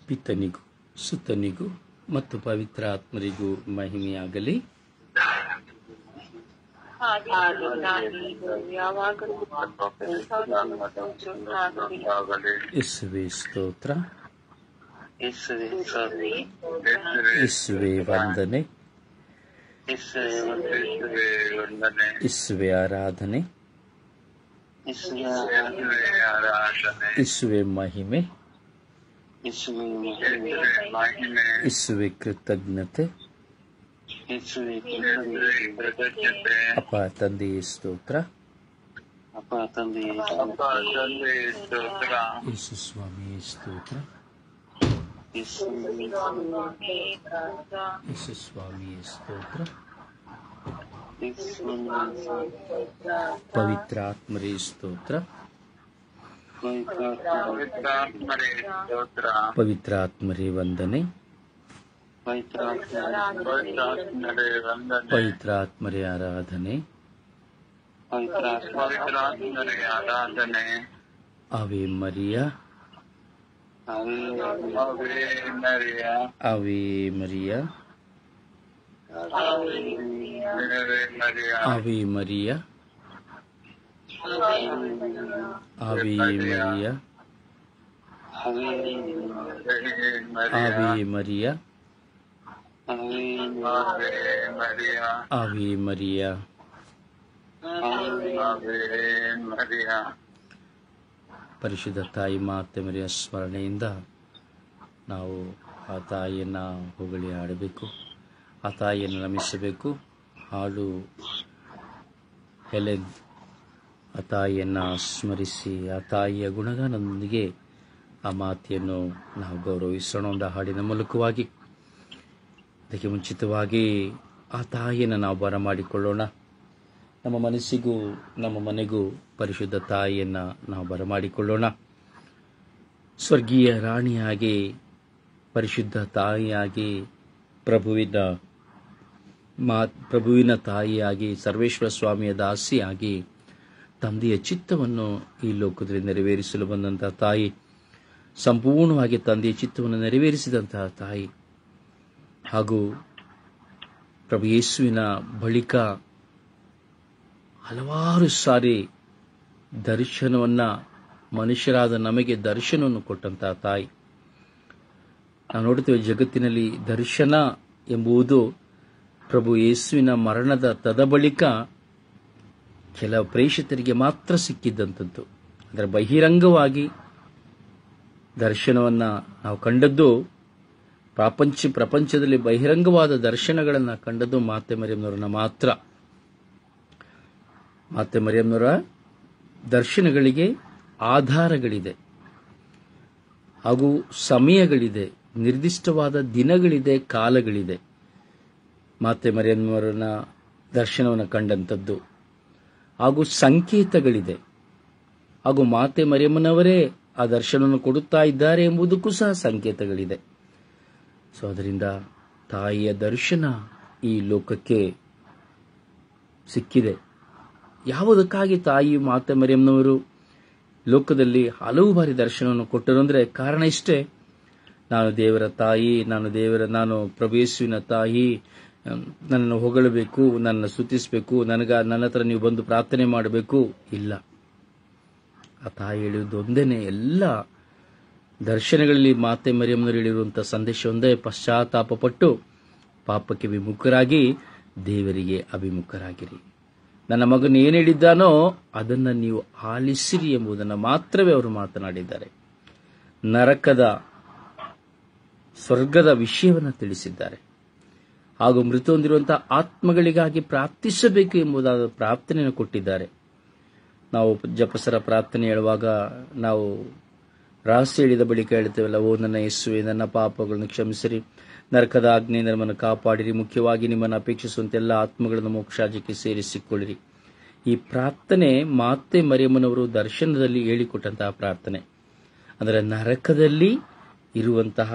ಪಿತನಿಗೂ ಸುತನಿಗೂ ಮತ್ತು ಪವಿತ್ರ ಆತ್ಮರಿಗೂ ಮಹಿಮೆಯಾಗಲಿ. ಯೇಸುವೇ ಸ್ತೋತ್ರ, ಯೇಸುವೇ ವಂದನೆ, ಯೇಸುವೇ ಆರಾಧನೆ, ಯೇಸುವೇ ಮಹಿಮೆ, ಯೇಸುವೇ ಕೃತಜ್ಞತೆ. ಅಪ್ಪ ತಂದೆಯೇ ಸ್ತೋತ್ರ, ಯೇಸು ಸ್ವಾಮಿಯೇ ಸ್ತೋತ್ರ, ಯೇಸು ಸ್ವಾಮಿಯೇ ಸ್ತೋತ್ರ, ಪವಿತ್ರಾತ್ಮರೇ ಸ್ತೋತ್ರ, ಪವಿತ್ರಾತ್ಮರೇ ವಂದನೆ, ಪವಿತ್ರಾತ್ಮರೇ ಆರಾಧನೆ. ಆವೆ ಮರಿಯಾ, ಆವೆ ಮರಿಯಾ, ಆವೆ ಮರಿಯಾ, ಆವೆ ಮರಿಯಾ, ಆವೆ ಮರಿಯಾ, ಆವೆ ಮರಿಯಾ. ಪರಿಶುದ್ಧ ತಾಯಿ ಮಾತೆ ಮರಿಯ ಸ್ಮರಣೆಯಿಂದ ನಾವು ಆ ತಾಯಿಯನ್ನು ಹೊಗಳಿ ಹಾಡಬೇಕು, ಆ ತಾಯಿಯನ್ನು ನಮಿಸಬೇಕು. ಹಾಡು ಹೆಲೆನ್, ಆ ತಾಯಿಯನ್ನು ಸ್ಮರಿಸಿ ಆ ತಾಯಿಯ ಗುಣಗಾನದೊಂದಿಗೆ ಆ ಮಾತೆಯನ್ನು ನಾವು ಗೌರವಿಸೋಣ ಒಂದು ಹಾಡಿನ ಮೂಲಕವಾಗಿ. ಅದಕ್ಕೆ ಮುಂಚಿತವಾಗಿ ಆ ತಾಯಿಯನ್ನು ನಾವು ಬರಮಾಡಿಕೊಳ್ಳೋಣ. ನಮ್ಮ ಮನಸ್ಸಿಗೂ ನಮ್ಮ ಮನೆಗೂ ಪರಿಶುದ್ಧ ತಾಯಿಯನ್ನು ನಾವು ಬರಮಾಡಿಕೊಳ್ಳೋಣ. ಸ್ವರ್ಗೀಯ ರಾಣಿಯಾಗಿ, ಪರಿಶುದ್ಧ ತಾಯಿಯಾಗಿ, ಪ್ರಭುವಿನ ತಾಯಿಯಾಗಿ, ಸರ್ವೇಶ್ವರ ಸ್ವಾಮಿಯ ದಾಸಿಯಾಗಿ, ತಂದೆಯ ಚಿತ್ತವನ್ನು ಈ ಲೋಕದಲ್ಲಿ ನೆರವೇರಿಸಲು ಬಂದಂತಹ ತಾಯಿ, ಸಂಪೂರ್ಣವಾಗಿ ತಂದೆಯ ಚಿತ್ತವನ್ನು ನೆರವೇರಿಸಿದಂತಹ ತಾಯಿ, ಹಾಗೂ ಪ್ರಭು ಯೇಸುವಿನ ಬಳಿಕ ಹಲವಾರು ಸಾರಿ ದರ್ಶನವನ್ನು, ಮನುಷ್ಯರಾದ ನಮಗೆ ದರ್ಶನವನ್ನು ಕೊಟ್ಟಂತಹ ತಾಯಿ. ನಾವು ನೋಡುತ್ತೇವೆ, ಜಗತ್ತಿನಲ್ಲಿ ದರ್ಶನ ಎಂಬುದು ಪ್ರಭು ಯೇಸುವಿನ ಮರಣದ ತದಬಳಿಕ ಕೆಲ ಪ್ರೇಷಿತರಿಗೆ ಮಾತ್ರ ಸಿಕ್ಕಿದ್ದಂಥದ್ದು. ಅದರ ಬಹಿರಂಗವಾಗಿ ದರ್ಶನವನ್ನು ನಾವು ಕಂಡದ್ದು, ಪ್ರಪಂಚದಲ್ಲಿ ಬಹಿರಂಗವಾದ ದರ್ಶನಗಳನ್ನು ಕಂಡದ್ದು ಮಾತೆ ಮರಿಯಮ್ಮನವರನ್ನ ಮಾತ್ರ. ಮಾತೆ ಮರಿಯಮ್ಮನವರ ದರ್ಶನಗಳಿಗೆ ಆಧಾರಗಳಿದೆ, ಹಾಗೂ ಸಮಯಗಳಿದೆ, ನಿರ್ದಿಷ್ಟವಾದ ದಿನಗಳಿದೆ, ಕಾಲಗಳಿದೆ. ಮಾತೆ ಮರಿಯಮ್ಮನವರನ್ನ ದರ್ಶನವನ್ನು ಕಂಡಂಥದ್ದು ಹಾಗೂ ಸಂಕೇತಗಳಿದೆ, ಹಾಗೂ ಮಾತೆ ಮರಿಯಮ್ಮನವರೇ ಆ ದರ್ಶನವನ್ನು ಕೊಡುತ್ತಾ ಇದ್ದಾರೆ ಎಂಬುದಕ್ಕೂ ಸಹ ಸಂಕೇತಗಳಿದೆ. ಸೊ ಅದರಿಂದ ತಾಯಿಯ ದರ್ಶನ ಈ ಲೋಕಕ್ಕೆ ಸಿಕ್ಕಿದೆ. ಯಾವುದಕ್ಕಾಗಿ ತಾಯಿ ಮಾತೆ ಮರಿಯಮ್ಮನವರು ಲೋಕದಲ್ಲಿ ಹಲವು ಬಾರಿ ದರ್ಶನವನ್ನು ಕೊಟ್ಟರು ಅಂದರೆ ಕಾರಣ ಇಷ್ಟೇ: ನಾನು ದೇವರ ತಾಯಿ, ನಾನು ಪ್ರಭು ಯೇಸುವಿನ ತಾಯಿ, ನನ್ನನ್ನು ಹೊಗಳಬೇಕು, ನನ್ನ ಸ್ತುತಿಸಬೇಕು, ನನ್ನ ಹತ್ರ ನೀವು ಬಂದು ಪ್ರಾರ್ಥನೆ ಮಾಡಬೇಕು. ಇಲ್ಲ, ಆ ತಾಯಿ ಹೇಳಿದ್ದು ಒಂದೇನೆ. ಎಲ್ಲ ದರ್ಶನಗಳಲ್ಲಿ ಮಾತೆ ಮರಿಯಮ್ಮನವರು ಹೇಳಿರುವಂತಹ ಸಂದೇಶ ಒಂದೇ: ಪಶ್ಚಾತ್ತಾಪ ಪಟ್ಟು ಪಾಪಕ್ಕೆ ವಿಮುಖರಾಗಿ ದೇವರಿಗೆ ಅಭಿಮುಖರಾಗಿರಿ. ನನ್ನ ಮಗನು ಏನು ಹೇಳಿದ್ದಾನೋ ಅದನ್ನು ನೀವು ಆಲಿಸಿರಿ ಎಂಬುದನ್ನು ಮಾತ್ರವೇ ಅವರು ಮಾತನಾಡಿದ್ದಾರೆ. ನರಕದ, ಸ್ವರ್ಗದ ವಿಷಯವನ್ನು ತಿಳಿಸಿದ್ದಾರೆ. ಹಾಗೂ ಮೃತ ಹೊಂದಿರುವಂತಹ ಆತ್ಮಗಳಿಗಾಗಿ ಪ್ರಾರ್ಥಿಸಬೇಕು ಎಂಬುದಾದ ಪ್ರಾರ್ಥನೆಯನ್ನು ಕೊಟ್ಟಿದ್ದಾರೆ. ನಾವು ಜಪಸರ ಪ್ರಾರ್ಥನೆ ಹೇಳುವಾಗ ನಾವು ರಹಸ್ಯ ಹೇಳಿದ ಬಳಿಕ ಹೇಳ್ತೇವಲ್ಲ: ಓ ನನ್ನ ಯೇಸುವೆ, ನನ್ನ ಪಾಪಗಳನ್ನು ಕ್ಷಮಿಸಿರಿ, ನರಕದ ಆಜ್ಞೆಯಿಂದ ನಮ್ಮನ್ನು ಕಾಪಾಡಿರಿ, ಮುಖ್ಯವಾಗಿ ನಿಮ್ಮನ್ನು ಅಪೇಕ್ಷಿಸುವಂತೆ ಎಲ್ಲ ಆತ್ಮಗಳನ್ನು ಮೋಕ್ಷರಾಜ್ಯಕ್ಕೆ ಸೇರಿಸಿಕೊಳ್ಳಿರಿ. ಈ ಪ್ರಾರ್ಥನೆ ಮಾತೆ ಮರಿಯಮ್ಮನವರು ದರ್ಶನದಲ್ಲಿ ಹೇಳಿಕೊಟ್ಟಂತಹ ಪ್ರಾರ್ಥನೆ. ಅಂದರೆ ನರಕದಲ್ಲಿ ಇರುವಂತಹ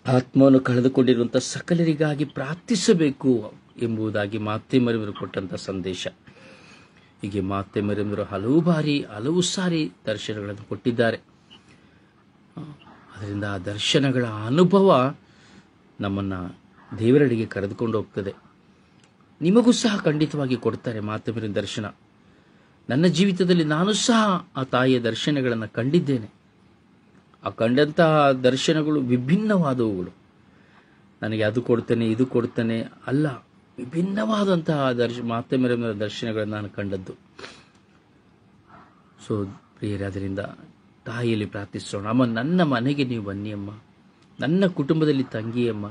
ಆತ್ಮವನ್ನು ಕಳೆದುಕೊಂಡಿರುವಂತಹ ಸಕಲರಿಗಾಗಿ ಪ್ರಾರ್ಥಿಸಬೇಕು ಎಂಬುದಾಗಿ ಮಾತೆ ಮರಿಯಮ್ಮನವರು ಕೊಟ್ಟಂತಹ ಸಂದೇಶ. ಹೀಗೆ ಮಾತೆ ಮರಿಯಮ್ಮನವರು ಹಲವು ಸಾರಿ ದರ್ಶನಗಳನ್ನು ಕೊಟ್ಟಿದ್ದಾರೆ. ಅದರಿಂದ ಆ ದರ್ಶನಗಳ ಅನುಭವ ನಮ್ಮನ್ನು ದೇವರಡೆಗೆ ಕರೆದುಕೊಂಡು ಹೋಗ್ತದೆ. ನಿಮಗೂ ಸಹ ಖಂಡಿತವಾಗಿ ಕೊಡ್ತಾರೆ ಮಾತೆಮರಿಯ ದರ್ಶನ. ನನ್ನ ಜೀವಿತದಲ್ಲಿ ನಾನು ಸಹ ಆ ತಾಯಿಯ ದರ್ಶನಗಳನ್ನು ಕಂಡಿದ್ದೇನೆ. ಆ ಕಂಡಂತಹ ದರ್ಶನಗಳು ವಿಭಿನ್ನವಾದವುಗಳು. ನನಗೆ ಅದು ಕೊಡ್ತೇನೆ ಇದು ಕೊಡ್ತೇನೆ ಅಲ್ಲ, ವಿಭಿನ್ನವಾದಂತಹ ಮಾತೆಮರಿಯ ದರ್ಶನಗಳನ್ನು ನಾನು ಕಂಡದ್ದು. ಸೊ ಪ್ರಿಯರೇ, ಅದರಿಂದ ತಾಯಿಯಲ್ಲಿ ಪ್ರಾರ್ಥಿಸೋಣ. ಅಮ್ಮ, ನನ್ನ ಮನೆಗೆ ನೀವು ಬನ್ನಿ ಅಮ್ಮ, ನನ್ನ ಕುಟುಂಬದಲ್ಲಿ ತಂಗಿಯಮ್ಮ.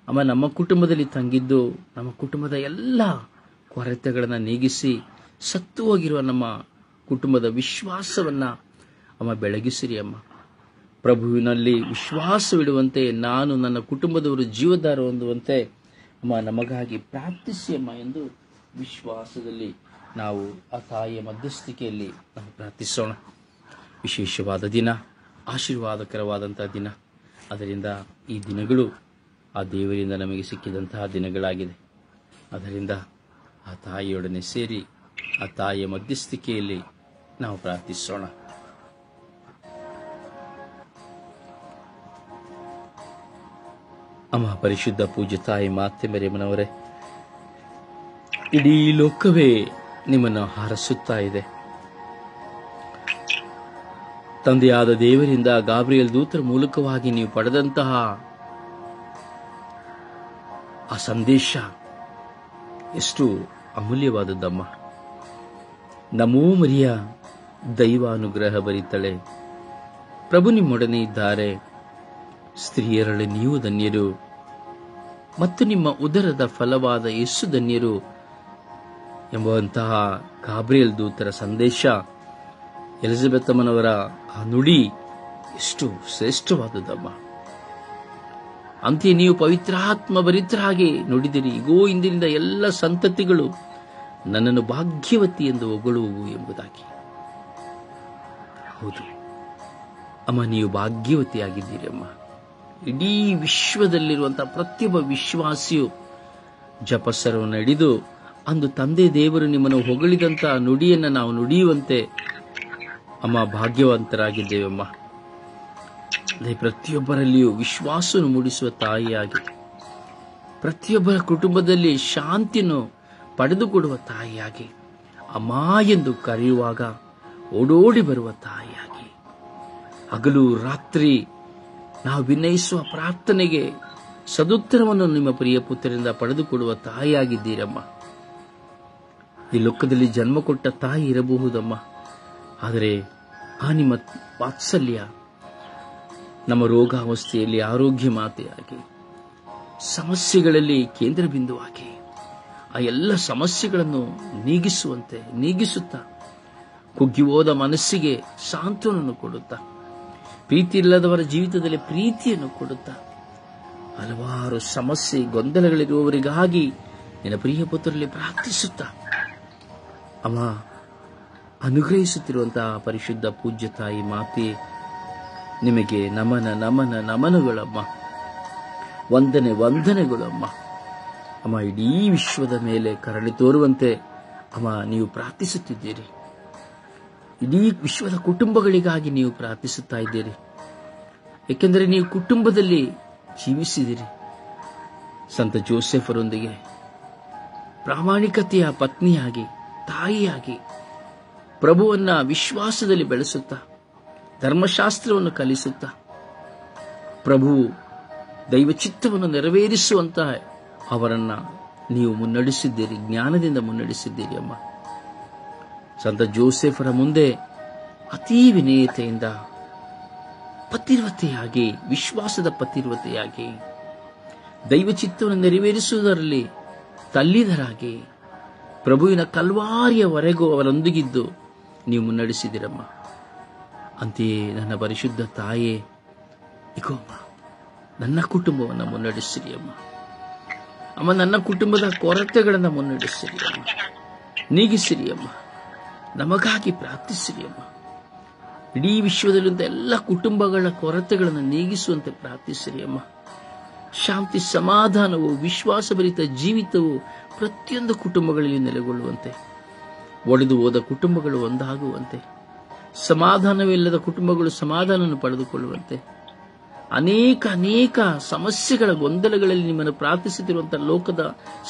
ಅಮ್ಮ, ನಮ್ಮ ಕುಟುಂಬದಲ್ಲಿ ತಂಗಿದ್ದು ನಮ್ಮ ಕುಟುಂಬದ ಎಲ್ಲ ಕೊರತೆಗಳನ್ನು ನೀಗಿಸಿ ಸತ್ತು ಹೋಗಿರುವ ನಮ್ಮ ಕುಟುಂಬದ ವಿಶ್ವಾಸವನ್ನು ಅಮ್ಮ ಬೆಳಗಿಸಿರಿ ಅಮ್ಮ. ಪ್ರಭುವಿನಲ್ಲಿ ವಿಶ್ವಾಸವಿಡುವಂತೆ, ನಾನು ನನ್ನ ಕುಟುಂಬದವರು ಜೀವಧಾರ ಹೊಂದುವಂತೆ ಅಮ್ಮ ನಮಗಾಗಿ ಪ್ರಾರ್ಥಿಸಿ ಅಮ್ಮ ಎಂದು ವಿಶ್ವಾಸದಲ್ಲಿ ನಾವು ಆ ತಾಯಿಯ ಮಧ್ಯಸ್ಥಿಕೆಯಲ್ಲಿ ನಾವು ಪ್ರಾರ್ಥಿಸೋಣ. ವಿಶೇಷವಾದ ದಿನ, ಆಶೀರ್ವಾದಕರವಾದಂತಹ ದಿನ. ಅದರಿಂದ ಈ ದಿನಗಳು ಆ ದೇವರಿಂದ ನಮಗೆ ಸಿಕ್ಕಿದಂತಹ ದಿನಗಳಾಗಿದೆ. ಅದರಿಂದ ಆ ತಾಯಿಯೊಡನೆ ಸೇರಿ ಆ ತಾಯಿಯ ಮಧ್ಯಸ್ಥಿಕೆಯಲ್ಲಿ ನಾವು ಪ್ರಾರ್ಥಿಸೋಣ. ಅಮ್ಮ, ಪರಿಶುದ್ಧ ಪೂಜ್ಯ ತಾಯಿ ಮಾತೆ ಮರಿಯಮ್ಮನವರೇ, ಇಡೀ ಲೋಕವೇ ನಿಮ್ಮನ್ನು ಹಾರಸುತ್ತಾ ಇದೆ. ತಂದೆಯಾದ ದೇವರಿಂದ ಗಾಬ್ರಿಯಲ್ ದೂತರ ಮೂಲಕವಾಗಿ ನೀವು ಪಡೆದಂತಹ ಆ ಸಂದೇಶ ಎಷ್ಟು ಅಮೂಲ್ಯವಾದದ್ದಮ್ಮ. ನಮೋ ಮರಿಯ, ದೈವಾನುಗ್ರಹ ಭರಿತಳೆ, ಪ್ರಭು ನಿಮ್ಮೊಡನೆ ಇದ್ದಾರೆ, ಸ್ತ್ರೀಯರಲ್ಲಿ ನೀವು ಧನ್ಯರು, ಮತ್ತು ನಿಮ್ಮ ಉದರದ ಫಲವಾದ ಯೇಸು ಧನ್ಯರು ಎಂಬಂತಹ ಗಾಬ್ರಿಯಲ್ ದೂತರ ಸಂದೇಶ, ಎಲಿಜಬೆತ್ ಅಮ್ಮನವರ ಆ ನುಡಿ ಎಷ್ಟು ಶ್ರೇಷ್ಠವಾದದ್ದಮ್ಮ. ಅಂತೆಯೇ ನೀವು ಪವಿತ್ರಾತ್ಮ ಭರಿತರಾಗಿ ನುಡಿದಿರಿ. ಈಗೋ ಇಂದಿನಿಂದ ಎಲ್ಲ ಸಂತತಿಗಳು ನನ್ನನ್ನು ಭಾಗ್ಯವತಿ ಎಂದು ಹೊಗಳುವು ಎಂಬುದಾಗಿ. ಹೌದು ಅಮ್ಮ, ನೀವು ಭಾಗ್ಯವತಿಯಾಗಿದ್ದೀರಿ ಅಮ್ಮ. ಇಡೀ ವಿಶ್ವದಲ್ಲಿರುವಂತಹ ಪ್ರತಿಯೊಬ್ಬ ವಿಶ್ವಾಸಿಯು ಜಪಸರವನ್ನು ಹಿಡಿದು ಅಂದು ತಂದೆ ದೇವರು ನಿಮ್ಮನ್ನು ಹೊಗಳಿದಂತಹ ನುಡಿಯನ್ನು ನಾವು ನುಡಿಯುವಂತೆ ಅಮ್ಮ ಭಾಗ್ಯವಂತರಾಗಿದ್ದೇವಮ್ಮ. ಅದೇ ಪ್ರತಿಯೊಬ್ಬರಲ್ಲಿಯೂ ವಿಶ್ವಾಸವನ್ನು ಮೂಡಿಸುವ ತಾಯಿಯಾಗಿ, ಪ್ರತಿಯೊಬ್ಬರ ಕುಟುಂಬದಲ್ಲಿ ಶಾಂತಿಯನ್ನು ಪಡೆದುಕೊಡುವ ತಾಯಿಯಾಗಿ, ಅಮ್ಮ ಎಂದು ಕರೆಯುವಾಗ ಓಡೋಡಿ ಬರುವ ತಾಯಿಯಾಗಿ, ಹಗಲು ರಾತ್ರಿ ನಾವು ವಿನಯಿಸುವ ಪ್ರಾರ್ಥನೆಗೆ ಸದುತ್ತರವನ್ನು ನಿಮ್ಮ ಪ್ರಿಯ ಪುತ್ರರಿಂದ ಪಡೆದುಕೊಡುವ ತಾಯಿಯಾಗಿದ್ದೀರಮ್ಮ. ಈ ಲೋಕದಲ್ಲಿ ಜನ್ಮ ಕೊಟ್ಟ ತಾಯಿ ಇರಬಹುದಮ್ಮ, ಆದರೆ ಆ ನಿಮ್ಮ ವಾತ್ಸಲ್ಯ ನಮ್ಮ ರೋಗಾವಸ್ಥೆಯಲ್ಲಿ ಆರೋಗ್ಯ ಮಾತೆಯಾಗಿ, ಸಮಸ್ಯೆಗಳಲ್ಲಿ ಕೇಂದ್ರ ಬಿಂದುವಾಗಿ ಆ ಎಲ್ಲ ಸಮಸ್ಯೆಗಳನ್ನು ನೀಗಿಸುತ್ತಾ ಕುಗ್ಗಿ ಹೋದ ಮನಸ್ಸಿಗೆ ಸಾಂತ್ವನವನ್ನು ಕೊಡುತ್ತಾ, ಪ್ರೀತಿ ಇಲ್ಲದವರ ಜೀವಿತದಲ್ಲಿ ಪ್ರೀತಿಯನ್ನು ಕೊಡುತ್ತಾ, ಹಲವಾರು ಸಮಸ್ಯೆ ಗೊಂದಲಗಳಿರುವವರಿಗಾಗಿ ನಿನ್ನ ಪ್ರಿಯ ಪುತ್ರರಲ್ಲಿ ಪ್ರಾರ್ಥಿಸುತ್ತಾ ಅಮ್ಮ ಅನುಗ್ರಹಿಸುತ್ತಿರುವಂತಹ ಪರಿಶುದ್ಧ ಪೂಜ್ಯ ತಾಯಿ ಮಾತೆ, ನಿಮಗೆ ನಮನ ನಮನ ನಮನಗಳಮ್ಮ, ವಂದನೆಗಳಮ್ಮ. ಅಮ್ಮ, ಇಡೀ ವಿಶ್ವದ ಮೇಲೆ ಕರಳಿ ತೋರುವಂತೆ ಅಮ್ಮ ನೀವು ಪ್ರಾರ್ಥಿಸುತ್ತಿದ್ದೀರಿ. ಇಡೀ ವಿಶ್ವದ ಕುಟುಂಬಗಳಿಗಾಗಿ ನೀವು ಪ್ರಾರ್ಥಿಸುತ್ತಾ ಇದ್ದೀರಿ. ಏಕೆಂದರೆ ನೀವು ಕುಟುಂಬದಲ್ಲಿ ಜೀವಿಸಿದಿರಿ. ಸಂತ ಜೋಸೆಫರೊಂದಿಗೆ ಪ್ರಾಮಾಣಿಕತೆಯ ಪತ್ನಿಯಾಗಿ, ತಾಯಿಯಾಗಿ, ಪ್ರಭುವನ್ನ ವಿಶ್ವಾಸದಲ್ಲಿ ಬೆಳೆಸುತ್ತಾ, ಧರ್ಮಶಾಸ್ತ್ರವನ್ನು ಕಲಿಸುತ್ತಾ, ಪ್ರಭು ದೈವಚಿತ್ತವನ್ನು ನೆರವೇರಿಸುವಂತಹ ಅವರನ್ನ ನೀವು ಮುನ್ನಡೆಸಿದ್ದೀರಿ, ಜ್ಞಾನದಿಂದ ಮುನ್ನಡೆಸಿದ್ದೀರಿ ಅಮ್ಮ. ಸಂತ ಜೋಸೆಫರ ಮುಂದೆ ಅತೀ ವಿನಯತೆಯಿಂದ ಪತಿರ್ವತೆಯಾಗಿ, ವಿಶ್ವಾಸದ ಪತಿರ್ವತೆಯಾಗಿ, ದೈವಚಿತ್ತವನ್ನು ನೆರವೇರಿಸುವುದರಲ್ಲಿ ತಲ್ಲಿದರಾಗಿ, ಪ್ರಭುವಿನ ಕಲ್ವಾರಿಯವರೆಗೂ ಅವರೊಂದಿಗಿದ್ದು ನೀವು ಮುನ್ನಡೆಸಿದಿರಮ್ಮ. ಅಂತೆಯೇ ನನ್ನ ಪರಿಶುದ್ಧ ತಾಯೇ, ಇಗೋ ಅಮ್ಮ, ನನ್ನ ಕುಟುಂಬವನ್ನು ಮುನ್ನಡೆಸಿರಿ ಅಮ್ಮ. ಅಮ್ಮ, ನನ್ನ ಕುಟುಂಬದ ಕೊರತೆಗಳನ್ನು ಮುನ್ನಡೆಸಿರಿ ಅಮ್ಮ, ನೀಗಿಸಿರಿ ಅಮ್ಮ, ನಮಗಾಗಿ ಪ್ರಾರ್ಥಿಸಿರಿ ಅಮ್ಮ. ಇಡೀ ವಿಶ್ವದಲ್ಲಿದ್ದ ಎಲ್ಲ ಕುಟುಂಬಗಳ ಕೊರತೆಗಳನ್ನು ನೀಗಿಸುವಂತೆ ಪ್ರಾರ್ಥಿಸಿರಿ ಅಮ್ಮ. ಶಾಂತಿ, ಸಮಾಧಾನವು, ವಿಶ್ವಾಸಭರಿತ ಜೀವಿತವು ಪ್ರತಿಯೊಂದು ಕುಟುಂಬಗಳಲ್ಲಿ ನೆಲೆಗೊಳ್ಳುವಂತೆ, ಒಡೆದು ಹೋದ ಕುಟುಂಬಗಳು ಒಂದಾಗುವಂತೆ, ಸಮಾಧಾನವಿಲ್ಲದ ಕುಟುಂಬಗಳು ಸಮಾಧಾನವನ್ನು ಪಡೆದುಕೊಳ್ಳುವಂತೆ, ಅನೇಕ ಸಮಸ್ಯೆಗಳ ಗೊಂದಲಗಳಲ್ಲಿ ನಿಮ್ಮನ್ನು ಪ್ರಾರ್ಥಿಸುತ್ತಿರುವಂತಹ ಲೋಕದ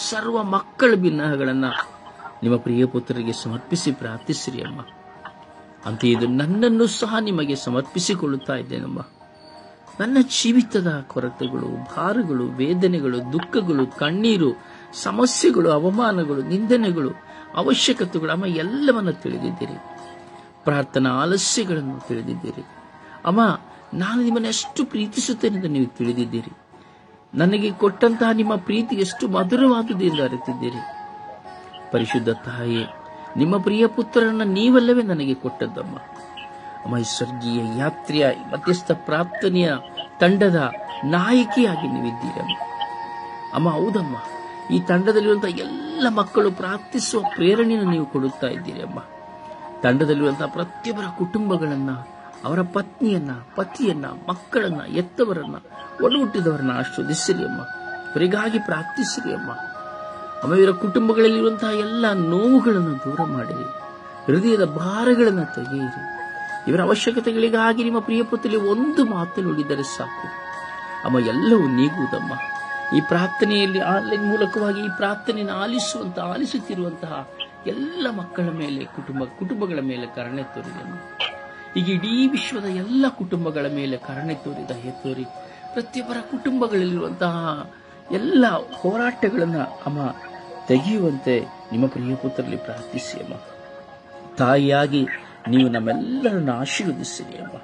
ಸರ್ವ ಮಕ್ಕಳ ಬಿನ್ನಹಗಳನ್ನು ನಿಮ್ಮ ಪ್ರಿಯ ಪುತ್ರರಿಗೆ ಸಮರ್ಪಿಸಿ ಪ್ರಾರ್ಥಿಸಿರಿ ಅಮ್ಮ. ಅಂತೆಯೇ ಇದು ನನ್ನನ್ನು ಸಹ ನಿಮಗೆ ಸಮರ್ಪಿಸಿಕೊಳ್ಳುತ್ತಾ ಇದ್ದೇನಮ್ಮ. ನನ್ನ ಜೀವಿತದ ಕೊರತೆಗಳು, ಭಾರಗಳು, ವೇದನೆಗಳು, ದುಃಖಗಳು, ಕಣ್ಣೀರು, ಸಮಸ್ಯೆಗಳು, ಅವಮಾನಗಳು, ನಿಂದನೆಗಳು, ಅವಶ್ಯಕತೆಗಳು ಅಮ್ಮ ಎಲ್ಲವನ್ನ ತಿಳಿದಿದ್ದೀರಿ. ಪ್ರಾರ್ಥನಾ ಆಲಸ್ಯಗಳನ್ನು ತಿಳಿದಿದ್ದೀರಿ ಅಮ್ಮ. ನಾನು ನಿಮ್ಮನ್ನು ಎಷ್ಟು ಪ್ರೀತಿಸುತ್ತೇನೆ ಎಂದು ನೀವು ತಿಳಿದಿದ್ದೀರಿ. ನನಗೆ ಕೊಟ್ಟಂತಹ ನಿಮ್ಮ ಪ್ರೀತಿ ಎಷ್ಟು ಮಧುರವಾದುದು ಎಂದು ಅರಿತಿದ್ದೀರಿ. ಪರಿಶುದ್ಧ ತಾಯಿ, ನಿಮ್ಮ ಪ್ರಿಯ ಪುತ್ರರನ್ನ ನೀವಲ್ಲವೇ ನನಗೆ ಕೊಟ್ಟದ್ದಮ್ಮ. ಅಮ್ಮ, ಈ ಸ್ವರ್ಗೀಯ ಯಾತ್ರೆಯ ಮಧ್ಯಸ್ಥ ಪ್ರಾರ್ಥನೆಯ ತಂಡದ ನಾಯಕಿಯಾಗಿ ನೀವಿದ್ದೀರಮ್ಮ. ಅಮ್ಮ, ಹೌದಮ್ಮ, ಈ ತಂಡದಲ್ಲಿರುವಂತಹ ಎಲ್ಲ ಮಕ್ಕಳು ಪ್ರಾರ್ಥಿಸುವ ಪ್ರೇರಣೆಯನ್ನು ನೀವು ಕೊಡುತ್ತಾ ಇದ್ದೀರಿ ಅಮ್ಮ. ತಂಡದಲ್ಲಿರುವಂತಹ ಪ್ರತಿಯೊಬ್ಬರ ಕುಟುಂಬಗಳನ್ನ, ಅವರ ಪತ್ನಿಯನ್ನ, ಪತಿಯನ್ನ, ಮಕ್ಕಳನ್ನ, ಎತ್ತವರನ್ನ, ಒಡಹುಟ್ಟಿದವರನ್ನ ಆಶೀರ್ವದಿಸಿರಿ ಅಮ್ಮ. ಇವರಿಗಾಗಿ ಪ್ರಾರ್ಥಿಸಿರಿ ಅಮ್ಮ. ಅಮ್ಮ, ಇವರ ಕುಟುಂಬಗಳಲ್ಲಿರುವಂತಹ ಎಲ್ಲ ನೋವುಗಳನ್ನು ದೂರ ಮಾಡಿರಿ. ಹೃದಯದ ಭಾರಗಳನ್ನು ತೆಗೆಯಿರಿ. ಇವರ ಅವಶ್ಯಕತೆಗಳಿಗಾಗಿ ನಿಮ್ಮ ಪ್ರಿಯ ಪುತ್ರರಲ್ಲಿ ಒಂದು ಮಾತು ನುಡಿದರೆ ಸಾಕು ಅಮ್ಮ, ಎಲ್ಲವೂ ನೀಗುವುದಮ್ಮ. ಈ ಪ್ರಾರ್ಥನೆಯಲ್ಲಿ ಆನ್ಲೈನ್ ಮೂಲಕವಾಗಿ ಈ ಪ್ರಾರ್ಥನೆಯನ್ನು ಆಲಿಸುತ್ತಿರುವಂತಹ ಎಲ್ಲ ಮಕ್ಕಳ ಮೇಲೆ, ಕುಟುಂಬಗಳ ಮೇಲೆ ಕರುಣೆ ತೋರಿದಮ್ಮ. ಈಗ ಇಡೀ ವಿಶ್ವದ ಎಲ್ಲ ಕುಟುಂಬಗಳ ಮೇಲೆ ಕರುಣೆ ತೋರಿ ಪ್ರತಿಯೊಬ್ಬರ ಕುಟುಂಬಗಳಲ್ಲಿರುವಂತಹ ಎಲ್ಲ ಹೋರಾಟಗಳನ್ನ ಅಮ್ಮ ತೆಗೆಯುವಂತೆ ನಿಮ್ಮ ಪ್ರಿಯ ಪುತ್ರರಲ್ಲಿ ಪ್ರಾರ್ಥಿಸಿ ಅಮ್ಮ. ತಾಯಿಯಾಗಿ ನೀವು ನಮ್ಮೆಲ್ಲರನ್ನು ಆಶೀರ್ವದಿಸಿರಿ ಅಮ್ಮ.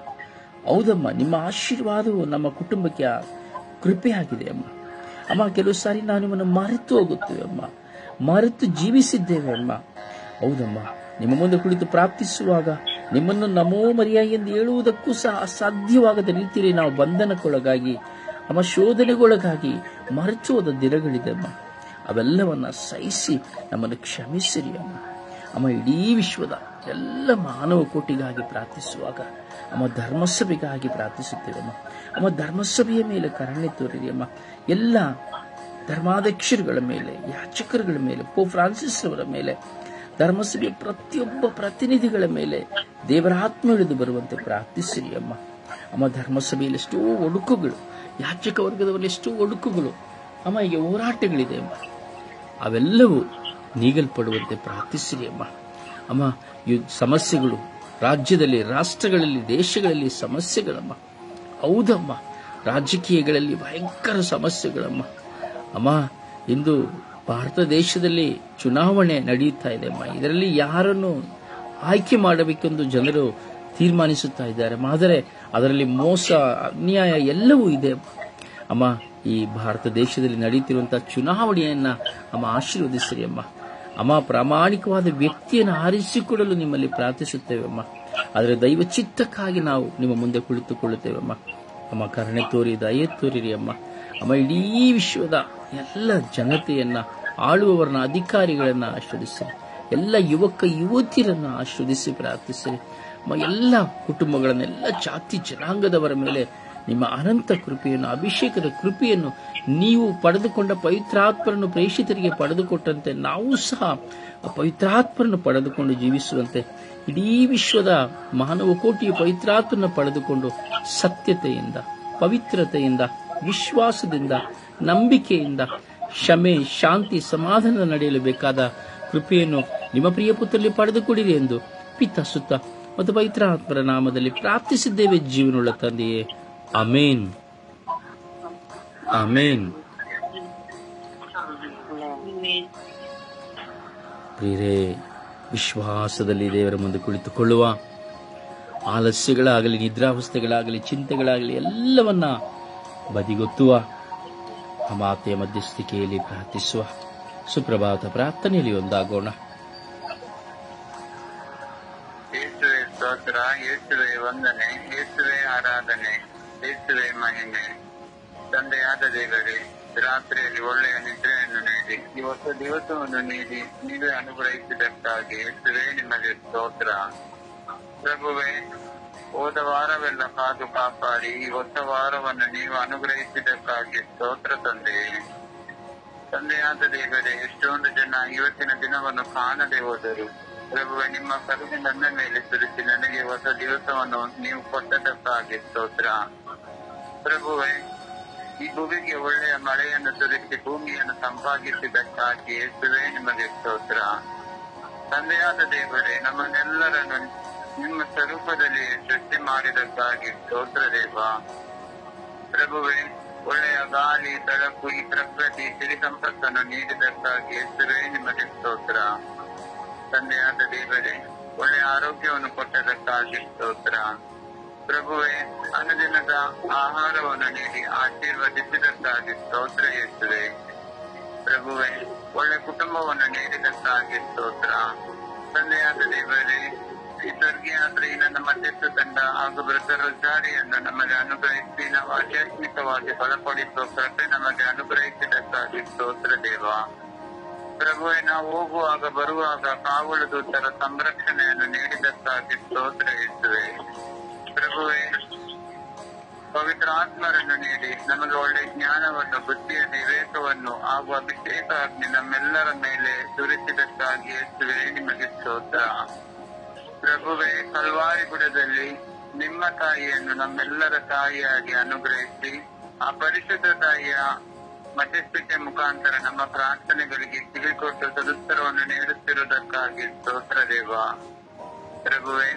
ಹೌದಮ್ಮ, ನಿಮ್ಮ ಆಶೀರ್ವಾದವು ನಮ್ಮ ಕುಟುಂಬಕ್ಕೆ ಕೃಪೆಯಾಗಿದೆ ಅಮ್ಮ. ಅಮ್ಮ, ಕೆಲವು ಸಾರಿ ನಾವು ನಿಮ್ಮನ್ನು ಮರೆತು ಹೋಗುತ್ತೇವೆ ಅಮ್ಮ, ಮರೆತು ಜೀವಿಸಿದ್ದೇವೆ ಅಮ್ಮ. ಹೌದಮ್ಮ, ನಿಮ್ಮ ಮುಂದೆ ಕುಳಿತು ಪ್ರಾರ್ಥಿಸುವಾಗ ನಿಮ್ಮನ್ನು ನಮೋ ಮರಿಯ ಎಂದು ಹೇಳುವುದಕ್ಕೂ ಸಹ ಅಸಾಧ್ಯವಾಗದ ರೀತಿಯಲ್ಲಿ ನಾವು ಬಂಧನಕ್ಕೊಳಗಾಗಿ ಅಮ್ಮ, ಶೋಧನೆಗೊಳಗಾಗಿ ಮರೆತು ಹೋದ ದಿನಗಳಿದೆ ಅಮ್ಮ. ಅವೆಲ್ಲವನ್ನ ಸಹಿಸಿ ನಮ್ಮನ್ನು ಕ್ಷಮಿಸಿರಿ ಅಮ್ಮ. ಅಮ್ಮ, ಇಡೀ ವಿಶ್ವದ ಎಲ್ಲ ಮಾನವ ಕೋಟಿಗಾಗಿ ಪ್ರಾರ್ಥಿಸುವಾಗ ಅಮ್ಮ, ಧರ್ಮಸಭೆಗಾಗಿ ಪ್ರಾರ್ಥಿಸುತ್ತೇವೆ ಅಮ್ಮ. ಅಮ್ಮ, ಧರ್ಮಸಭೆಯ ಮೇಲೆ ಕರುಣೆ ತೋರಿರಿ ಅಮ್ಮ. ಎಲ್ಲ ಧರ್ಮಾಧ್ಯಕ್ಷರುಗಳ ಮೇಲೆ, ಯಾಚಕರುಗಳ ಮೇಲೆ, ಪೋಪ್ ಫ್ರಾನ್ಸಿಸ್ ಅವರ ಮೇಲೆ, ಧರ್ಮಸಭೆಯ ಪ್ರತಿಯೊಬ್ಬ ಪ್ರತಿನಿಧಿಗಳ ಮೇಲೆ ದೇವರ ಆತ್ಮ ಇಳಿದು ಬರುವಂತೆ ಪ್ರಾರ್ಥಿಸಿರಿ ಅಮ್ಮ. ಅಮ್ಮ, ಧರ್ಮಸಭೆಯಲ್ಲಿ ಎಷ್ಟೋ ಒಡುಕುಗಳು, ಯಾಚಕ ವರ್ಗದವರಲ್ಲಿ ಎಷ್ಟೋ ಒಡುಕುಗಳು ಅಮ್ಮ, ಈಗ ಹೋರಾಟಗಳಿದೆ ಅಮ್ಮ. ಅವೆಲ್ಲವೂ ನೀಗಲ್ಪಡುವಂತೆ ಪ್ರಾರ್ಥಿಸಿರಿ ಅಮ್ಮ. ಅಮ್ಮ, ಈ ಸಮಸ್ಯೆಗಳು ರಾಜ್ಯದಲ್ಲಿ, ರಾಷ್ಟ್ರಗಳಲ್ಲಿ, ದೇಶಗಳಲ್ಲಿ ಸಮಸ್ಯೆಗಳಮ್ಮ. ಹೌದಮ್ಮ, ರಾಜಕೀಯಗಳಲ್ಲಿ ಭಯಂಕರ ಸಮಸ್ಯೆಗಳಮ್ಮ. ಅಮ್ಮ, ಇಂದು ಭಾರತ ದೇಶದಲ್ಲಿ ಚುನಾವಣೆ ನಡೆಯುತ್ತಾ ಇದೆ ಅಮ್ಮ. ಇದರಲ್ಲಿ ಯಾರನ್ನು ಆಯ್ಕೆ ಮಾಡಬೇಕೆಂದು ಜನರು ತೀರ್ಮಾನಿಸುತ್ತಾ ಇದ್ದಾರೆ. ಆದರೆ ಅದರಲ್ಲಿ ಮೋಸ, ಅನ್ಯಾಯ ಎಲ್ಲವೂ ಇದೆ ಅಮ್ಮ. ಈ ಭಾರತ ದೇಶದಲ್ಲಿ ನಡೆಯುತ್ತಿರುವಂತಹ ಚುನಾವಣೆಯನ್ನ ಅಮ್ಮ ಆಶೀರ್ವದಿಸಿರಿ ಅಮ್ಮ. ಅಮ್ಮ, ಪ್ರಾಮಾಣಿಕವಾದ ವ್ಯಕ್ತಿಯನ್ನು ಆರಿಸಿಕೊಡಲು ನಿಮ್ಮಲ್ಲಿ ಪ್ರಾರ್ಥಿಸುತ್ತೇವೆ ಅಮ್ಮ. ಆದರೆ ದೈವ ಚಿತ್ತಕ್ಕಾಗಿ ನಾವು ನಿಮ್ಮ ಮುಂದೆ ಕುಳಿತುಕೊಳ್ಳುತ್ತೇವೆ ಅಮ್ಮ. ಅಮ್ಮ, ಕರುಣೆ ತೋರಿ, ದಯೆ ತೋರಿರಿ ಅಮ್ಮ. ಅಮ್ಮ, ಇಡೀ ವಿಶ್ವದ ಎಲ್ಲ ಜನತೆಯನ್ನ, ಆಳುವವರನ್ನ, ಅಧಿಕಾರಿಗಳನ್ನ ಆಶೀರ್ವದಿಸಿರಿ. ಎಲ್ಲ ಯುವಕ ಯುವತಿಯರನ್ನ ಆಶೀರ್ವದಿಸಿ ಪ್ರಾರ್ಥಿಸಿರಿ ಅಮ್ಮ. ಎಲ್ಲ ಕುಟುಂಬಗಳನ್ನ, ಎಲ್ಲ ಜಾತಿ ಜನಾಂಗದವರ ಮೇಲೆ ನಿಮ್ಮ ಅನಂತ ಕೃಪೆಯನ್ನು, ಅಭಿಷೇಕದ ಕೃಪೆಯನ್ನು ನೀವು ಪಡೆದುಕೊಂಡ ಪವಿತ್ರಾತ್ಮರನ್ನು ಪ್ರೇಷಿತರಿಗೆ ಪಡೆದುಕೊಟ್ಟಂತೆ ನಾವು ಸಹ ಪವಿತ್ರಾತ್ಮರನ್ನು ಪಡೆದುಕೊಂಡು ಜೀವಿಸುವಂತೆ ಇಡೀ ವಿಶ್ವದ ಮಾನವ ಕೋಟಿಯ ಪವಿತ್ರಾತ್ಮರನ್ನು ಪಡೆದುಕೊಂಡು ಸತ್ಯತೆಯಿಂದ, ಪವಿತ್ರತೆಯಿಂದ, ವಿಶ್ವಾಸದಿಂದ, ನಂಬಿಕೆಯಿಂದ, ಕ್ಷಮೆ, ಶಾಂತಿ, ಸಮಾಧಾನ ನಡೆಯಲು ಬೇಕಾದ ಕೃಪೆಯನ್ನು ನಿಮ್ಮ ಪ್ರಿಯ ಪುತ್ರರಲ್ಲಿ ಪಡೆದುಕೊಡಿರಿ ಎಂದು ಪಿತ, ಸುತ್ತ ಮತ್ತು ಪವಿತ್ರಾತ್ಮರ ನಾಮದಲ್ಲಿ ಪ್ರಾರ್ಥಿಸಿದ್ದೇವೆ ಜೀವನವುಳ್ಳ ತಂದೆಯೇ. ಆಮೇನ್, ಆಮೇನ್. ಪ್ರಿಯರೇ, ವಿಶ್ವಾಸದಲ್ಲಿ ದೇವರ ಮುಂದೆ ಕುಳಿತುಕೊಳ್ಳುವ, ಆಲಸ್ಯಗಳಾಗಲಿ, ನಿದ್ರಾವಸ್ಥೆಗಳಾಗಲಿ, ಚಿಂತೆಗಳಾಗಲಿ ಎಲ್ಲವನ್ನ ಬದಿಗೊತ್ತುವ, ಆ ಮಾತೆಯ ಮಧ್ಯಸ್ಥಿಕೆಯಲ್ಲಿ ಪ್ರಾರ್ಥಿಸುವ ಸುಪ್ರಭಾತ ಪ್ರಾರ್ಥನೆಯಲ್ಲಿ ಒಂದಾಗೋಣ. ಯೇಸುವೆ ಸ್ತೋತ್ರ, ಯೇಸುವೆ ವಂದನೆ, ಯೇಸುವೆ ಆರಾಧನೆ, ಯೇಸುವೆ ಮಹಿಮೆ. ತಂದೆಯಾದ ದೇವರೇ, ರಾತ್ರಿಯಲ್ಲಿ ಒಳ್ಳೆಯ ನಿದ್ರೆಯನ್ನು ನೀಡಿ ಈ ಹೊಸ ದಿವಸವನ್ನು ನೀಡಿ ನೀವೇ ಅನುಗ್ರಹಿಸಿದ್ದಕ್ಕಾಗಿ ಯೇಸುವೆ ನಿಮಗೆ ಸ್ತೋತ್ರ. ಪ್ರಭುವೇ, ಹೋದ ವಾರವೆಲ್ಲ ಕಾದು ಕಾಪಾಡಿ ಈ ಹೊಸ ವಾರವನ್ನು ನೀವು ಅನುಗ್ರಹಿಸಿದ್ದಕ್ಕಾಗಿ ಸ್ತೋತ್ರ ತಂದೆಯೇ. ತಂದೆಯಾದ ದೇವರೇ, ಎಷ್ಟೊಂದು ಜನ ಇವತ್ತಿನ ದಿನವನ್ನು ಕಾಣದೆ ಹೋದರು. ಪ್ರಭುವೆ, ನಿಮ್ಮ ಕರುಣೆ ನನ್ನ ಮೇಲೆ ಸುರಿಸಿ ನನಗೆ ಹೊಸ ದಿವಸವನ್ನು ನೀವು ಕೊಟ್ಟದಕ್ಕಾಗಿ ಸ್ತೋತ್ರ. ಪ್ರಭುವೆ, ಈ ಭೂಮಿಗೆ ಒಳ್ಳೆಯ ಮಳೆಯನ್ನು ಸುರಿಸಿ ಭೂಮಿಯನ್ನು ತಂಪಾಗಿಸಿದ್ದಕ್ಕಾಗಿ ಯೇಸುವೆ ನಿಮಗೆ ಸ್ತೋತ್ರ. ತಂದೆಯಾದ ದೇವರೇ, ನಮ್ಮನ್ನೆಲ್ಲರನ್ನು ನಿಮ್ಮ ಸ್ವರೂಪದಲ್ಲಿ ಸೃಷ್ಟಿ ಮಾಡಿದಕ್ಕಾಗಿ ಸ್ತೋತ್ರ ದೇವ. ಪ್ರಭುವೆ, ಒಳ್ಳೆಯ ಗಾಳಿ, ಬೆಳಕು, ಈ ಪ್ರಕೃತಿ ಸಿರಿ ಸಂಪತ್ತನ್ನು ನೀಡಿದಕ್ಕಾಗಿ ಯೇಸುವೆ ನಿಮಗೆ ಸ್ತೋತ್ರ. ತಂದೆಯಾದ ದೇವರೇ, ಒಳ್ಳೆಯ ಆರೋಗ್ಯವನ್ನು ಕೊಟ್ಟದಕ್ಕಾಗಿ ಸ್ತೋತ್ರ. ಪ್ರಭುವೆ, ಅನುದಿನದ ಆಹಾರವನ್ನು ನೀಡಿ ಆಶೀರ್ವದಿಸಿದಕ್ಕಾಗಿ ಸ್ತೋತ್ರ ಯೇಸುವೆ. ಪ್ರಭುವೆ, ಒಳ್ಳೆ ಕುಟುಂಬವನ್ನು ನೀಡಿದಕ್ಕಾಗಿ ಸ್ತೋತ್ರ. ತಂದೆಯಾದ ದೇವರೇ, ಈ ಸ್ವರ್ಗೀಯಾತ್ರೆ ನನ್ನ ಮಧ್ಯಸ್ಥ ತಂಡ ಹಾಗೂ ವೃದ್ಧ ರೋಜಾರಿಯನ್ನು ನಮಗೆ ಅನುಗ್ರಹಿಸಿ ನಾವು ಆಧ್ಯಾತ್ಮಿಕವಾಗಿ ಬಲಪಡಿಸುವ ಕೃಪೆ ನಮಗೆ ಅನುಗ್ರಹಿಸಿದಕ್ಕಾಗಿ ಸ್ತೋತ್ರ ದೇವ. ಪ್ರಭುವೆ, ನಾವು ಹೋಗುವಾಗ ಬರುವಾಗ ಕಾವಲು ದೂತರ ಸಂರಕ್ಷಣೆಯನ್ನು ನೀಡಿದಕ್ಕಾಗಿ ಸ್ತೋತ್ರ ಯೇಸುವೆ. ಪ್ರಭುವೆ, ಪವಿತ್ರ ಆತ್ಮರನ್ನು ನೀಡಿ ನಮಗೆ ಒಳ್ಳೆ ಜ್ಞಾನವನ್ನು, ಬುದ್ಧಿಯ ವಿವೇಕವನ್ನು ಹಾಗೂ ಅಭಿಷೇಕ ಅಗ್ನಿ ನಮ್ಮೆಲ್ಲರ ಮೇಲೆ ಸುರಿಸಿದಕ್ಕಾಗಿ ಯೇಸುವೆ ನಿಮಗೆ ಸ್ತೋತ್ರ. ಪ್ರಭುವೆ, ಕಲ್ವಾರಿ ಗುಡದಲ್ಲಿ ನಿಮ್ಮ ತಾಯಿಯನ್ನು ನಮ್ಮೆಲ್ಲರ ತಾಯಿಯಾಗಿ ಅನುಗ್ರಹಿಸಿ ಆ ಪರಿಶುದ್ಧ ತಾಯಿಯ ಮಧ್ಯಸ್ಥಿಕೆ ಮುಖಾಂತರ ನಮ್ಮ ಪ್ರಾರ್ಥನೆಗಳಿಗೆ ಕಿವಿಕೊಟ್ಟು ಸದುತ್ತರವನ್ನು ನೀಡುತ್ತಿರುವುದಕ್ಕಾಗಿ ಸ್ತೋತ್ರ ದೇವ. ಪ್ರಭುವೆ,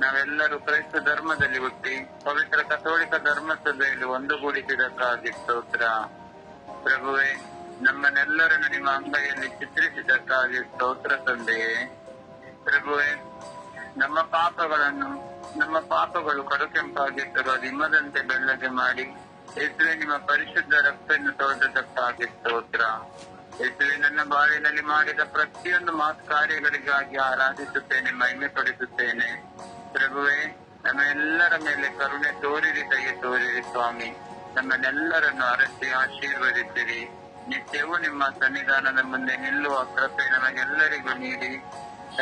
ನಾವೆಲ್ಲರೂ ಕ್ರೈಸ್ತ ಧರ್ಮದಲ್ಲಿ ಹುಟ್ಟಿ ಪವಿತ್ರ ಕಥೋಲಿಕ ಧರ್ಮಸಭೆಯಲ್ಲಿ ಒಂದುಗೂಡಿಸಿದಕ್ಕಾಗಿ ಸ್ತೋತ್ರ. ಪ್ರಭುವೆ, ನಮ್ಮನ್ನೆಲ್ಲರನ್ನು ನಿಮ್ಮ ಅಂಗೈಯಲ್ಲಿ ಚಿತ್ರಿಸಿದಕ್ಕಾಗಿ ಸ್ತೋತ್ರ ತಂದೆಯೇ. ಪ್ರಭುವೆ, ನಮ್ಮ ಪಾಪಗಳು ಕಡುಕೆಂಪಾಗಿದ್ದರೂ ಅದು ಹಿಮದಂತೆ ಬೆಳ್ಳಗೆ ಮಾಡಿ ಯೇಸುವೆ ನಿಮ್ಮ ಪರಿಶುದ್ಧ ರಕ್ತವನ್ನು ತೊಳೆದಕ್ಕಾಗಿ ಸ್ತೋತ್ರ. ಯೇಸುವೆ, ನನ್ನ ಬಾಳಿನಲ್ಲಿ ಮಾಡಿದ ಪ್ರತಿಯೊಂದು ಮಾತು ಕಾರ್ಯಗಳಿಗಾಗಿ ಆರಾಧಿಸುತ್ತೇನೆ, ಮಹಿಮೆ ಪಡಿಸುತ್ತೇನೆ. ಪ್ರಭುವೆ, ನಮ್ಮೆಲ್ಲರ ಮೇಲೆ ಕರುಣೆ ತೋರಿರಿ, ದಯೆ ತೋರಿರಿ ಸ್ವಾಮಿ. ನಮ್ಮನ್ನೆಲ್ಲರನ್ನು ಅರಸಿ ಆಶೀರ್ವದಿಸಿರಿ. ನಿತ್ಯವೂ ನಿಮ್ಮ ಸನ್ನಿಧಾನದ ಮುಂದೆ ನಿಲ್ಲುವ ಕೃಪೆ ನಮಗೆಲ್ಲರಿಗೂ ನೀಡಿ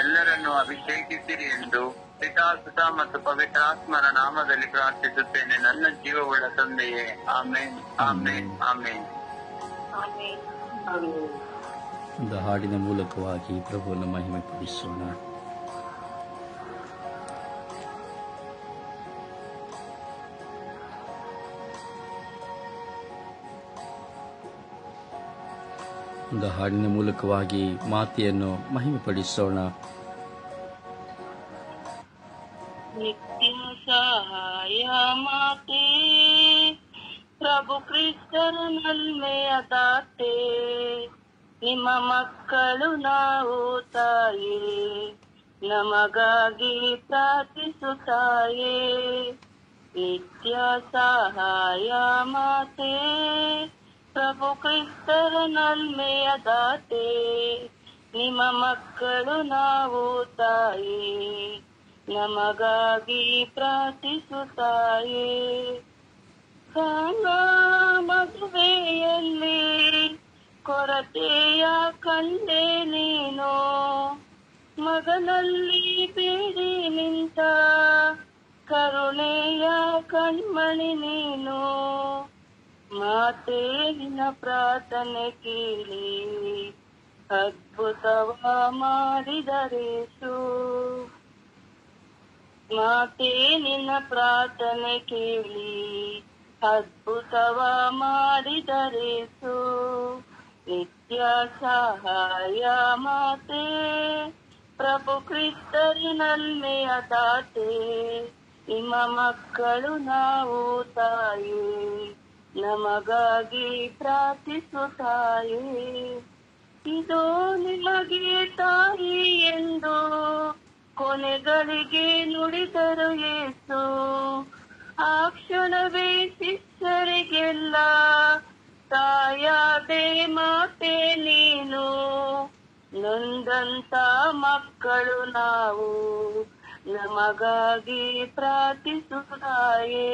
ಎಲ್ಲರನ್ನು ಅಭಿಷೇಕಿಸಿರಿ ಎಂದು ಪಿತಾ, ಸುತ ಮತ್ತು ಪವಿತ್ರಾತ್ಮರ ನಾಮದಲ್ಲಿ ಪ್ರಾರ್ಥಿಸುತ್ತೇನೆ ನನ್ನ ಜೀವವುಳ್ಳ ತಂದೆಯೇ. ಆಮೇನ್, ಆಮೇನ್, ಆಮೇನ್. ಒಂದು ಹಾಡಿನ ಮೂಲಕವಾಗಿ ಪ್ರಭುವನ್ನು ಮಹಿಮೆ ಪಡಿಸೋಣ. ಒಂದು ಹಾಡಿನ ಮೂಲಕವಾಗಿ ಮಾತೆಯನ್ನು ಮಹಿಮೆ ಪಡಿಸೋಣ. ನಿತ್ಯ ಸಹಾಯ ಮಾತೆ, ಪ್ರಭು ಕ್ರಿಸ್ತರ ನಲ್ಮೆಯ ದಾತೆ, ನಿಮ್ಮ ಮಕ್ಕಳು ನಾವು ತಾಯೇ, ನಮಗಾಗಿ ಪ್ರಾರ್ಥಿಸುತ್ತಾಯೇ. ನಿತ್ಯ ಸಹಾಯ ಮಾತೆ, ಪ್ರಭು ಕ್ರಿಸ್ತರ ನಲ್ಮೆಯ ದಾತೆ, ನಿಮ್ಮ ಮಕ್ಕಳು ನಾವು ತಾಯೇ, ನಮಗಾಗಿ ಪ್ರಾರ್ಥಿಸುತ್ತಾಯೇ. ಕಾನಾ ಮದುವೆಯಲ್ಲಿ ಕೊರತೆಯ ಕಂಡೆ ನೀನು, ಮಗನಲ್ಲಿ ಬೇಡಿ ನಿಂತ ಕರುಣೆಯ ಕಣ್ಮಣಿ ನೀನು. ಮಾತೆ ನಿನ್ನ ಪ್ರಾರ್ಥನೆ ಕೇಳಿ ಅದ್ಭುತವ ಮಾಡಿದರೇಸು. ಮಾತೆ ನಿನ್ನ ಪ್ರಾರ್ಥನೆ ಕೇಳಿ ಅದ್ಭುತವ ಮಾಡಿದರೇಸು. ನಿತ್ಯ ಸಹಾಯ ಮಾತೆ, ಪ್ರಭು ಕ್ರಿಸ್ತರಿನಲ್ಮೆಯ ದಾತೆ, ನಿಮ್ಮ ಮಕ್ಕಳು ನಾವು ತಾಯೇ, ನಮಗಾಗಿ ಪ್ರಾರ್ಥಿಸುತ್ತಾಯೇ. ಇದು ನಿಮಗೆ ತಾಯಿ ಎಂದು ಕೊನೆಗಳಿಗೆ ನುಡಿದರು ಯೇಸು. ಆ ಕ್ಷಣವೇ ಶಿಷ್ಯರಿಗೆಲ್ಲ ತಾಯಾದೆ ಮಾತೆ ನೀನು. ನೊಂದಂತ ಮಕ್ಕಳು ನಾವು, ನಮಗಾಗಿ ಪ್ರಾರ್ಥಿಸುತ್ತಾಯೇ.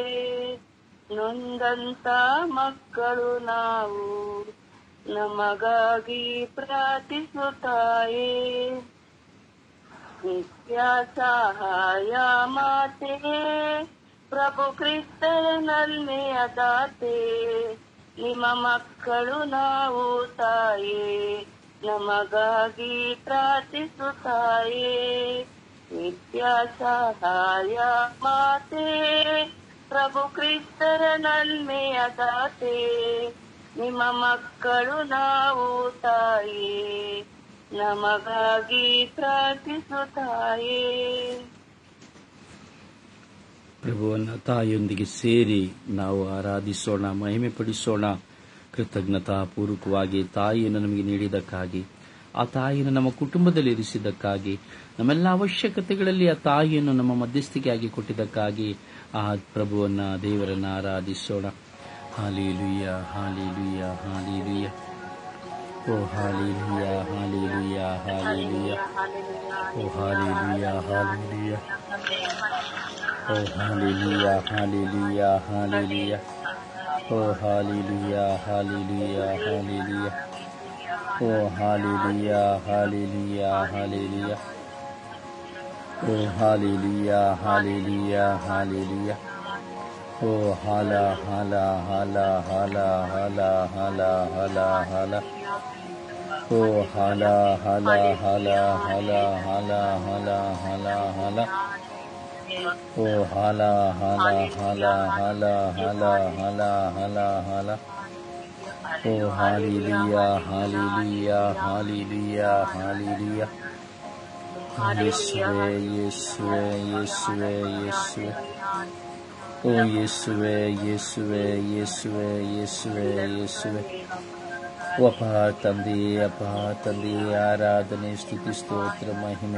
ನೊಂದಂತ ಮಕ್ಕಳು ನಾವು, ನಮಗಾಗಿ ಪ್ರಾರ್ಥಿಸುತ್ತಾಯೇ. ನಿತ್ಯ ಸಹಾಯ ಮಾತೆ, ಪ್ರಭು ಕ್ರಿಸ್ತರ ನಲ್ಮೆಯ ದಾತೆ, ನಿಮ್ಮ ಮಕ್ಕಳು ನಾವು ತಾಯೇ, ನಮಗಾಗಿ ಪ್ರಾರ್ಥಿಸುತ್ತಾಯೇ. ನಿತ್ಯ ಸಹಾಯ ಮಾತೆ, ಪ್ರಭು ಕ್ರಿಸ್ತರ ನನ್ಮೆಯ ದಾತೆ, ನಿಮ್ಮ ಮಕ್ಕಳು ನಾವು ತಾಯೇ, ನಮಗಾಗಿ ಪ್ರಾರ್ಥಿಸುತ್ತಾಯೇ. ಪ್ರಭುವನ್ನ ತಾಯಿಯೊಂದಿಗೆ ಸೇರಿ ನಾವು ಆರಾಧಿಸೋಣ, ಮಹಿಮೆ ಪಡಿಸೋಣ. ಕೃತಜ್ಞತಾ ಪೂರ್ವಕವಾಗಿ ತಾಯಿಯನ್ನು ನಮಗೆ ನೀಡಿದ್ದಕ್ಕಾಗಿ, ಆ ತಾಯಿಯನ್ನು ನಮ್ಮ ಕುಟುಂಬದಲ್ಲಿ ಇರಿಸಿದ್ದಕ್ಕಾಗಿ, ನಮ್ಮೆಲ್ಲ ಅವಶ್ಯಕತೆಗಳಲ್ಲಿ ಆ ತಾಯಿಯನ್ನು ನಮ್ಮ ಮಧ್ಯಸ್ಥಿಕೆಯಾಗಿ ಕೊಟ್ಟಿದ್ದಕ್ಕಾಗಿ ಆ ಪ್ರಭುವನ್ನ ದೇವರನ್ನ ಆರಾಧಿಸೋಣ. Hallelujah, hallelujah, hallelujah. ಓ ಹಾಲೆಲೂಯ, ಹಾಲೆಲೂಯ, ಹಾಲೆಲೂಯ. ಓ ಹಾಲೆಲೂಯ, ಹಾಲೆಲೂಯ. ಓ ಹಾಲೆಲೂಯ, ಹಾಲೆಲೂಯ, ಹಾಲೆಲೂಯ. ಓ ಹಾಲೆಲೂಯ, ಹಾಲೆಲೂಯ, ಹಾಲೆಲೂಯ. ಓ ಹಾಲೆಲೂಯ, ಹಾಲೆಲೂಯ, ಹಾಲೆಲೂಯ. ಓ ಹಾಲೆಲೂಯ, ಹಾಲೆಲೂಯ, ಹಾಲೆಲೂಯ. ಓ ಹಾಲ ಹಾಲ ಹಾಲ ಹಾಲ ಹಾಲ ಹಾಲ ಹಾಲ ಹಾಲ. ಓ ಹಾಲ ಹಾಲ ಹಾಲ ಹಾಲ ಹಾಲ ಹಾಲ ಹಾಲ ಹಾಲ. ಓ ಹಾಲ ಹಾಲ ಹಾಲ ಹಾಲ ಹಾಲ ಹಾಲ ಹಾಲ ಹಾಲ. ಓ ಹಾಲೆಲೂಯ, ಹಾಲೆಲೂಯ, ಹಾಲೆಲೂಯ, ಹಾಲೆಲೂಯ. ಯೇಸುವೇ, ಯೇಸುವೇ, ಯೇಸುವೇ, ಯೇಸುವೇ. ಓ ಯೇಸುವೇ, ಯೇಸುವೇ, ಯೇಸುವೇ, ಯೇಸುವೇ, ಯೇಸುವೇ. ಅಪ್ಪ ತಂದೆ, ಅಪ್ಪ ತಂದೆ, ಆರಾಧನೆ, ಸ್ತುತಿ, ಸ್ತೋತ್ರ, ಮಹಿಮೆ.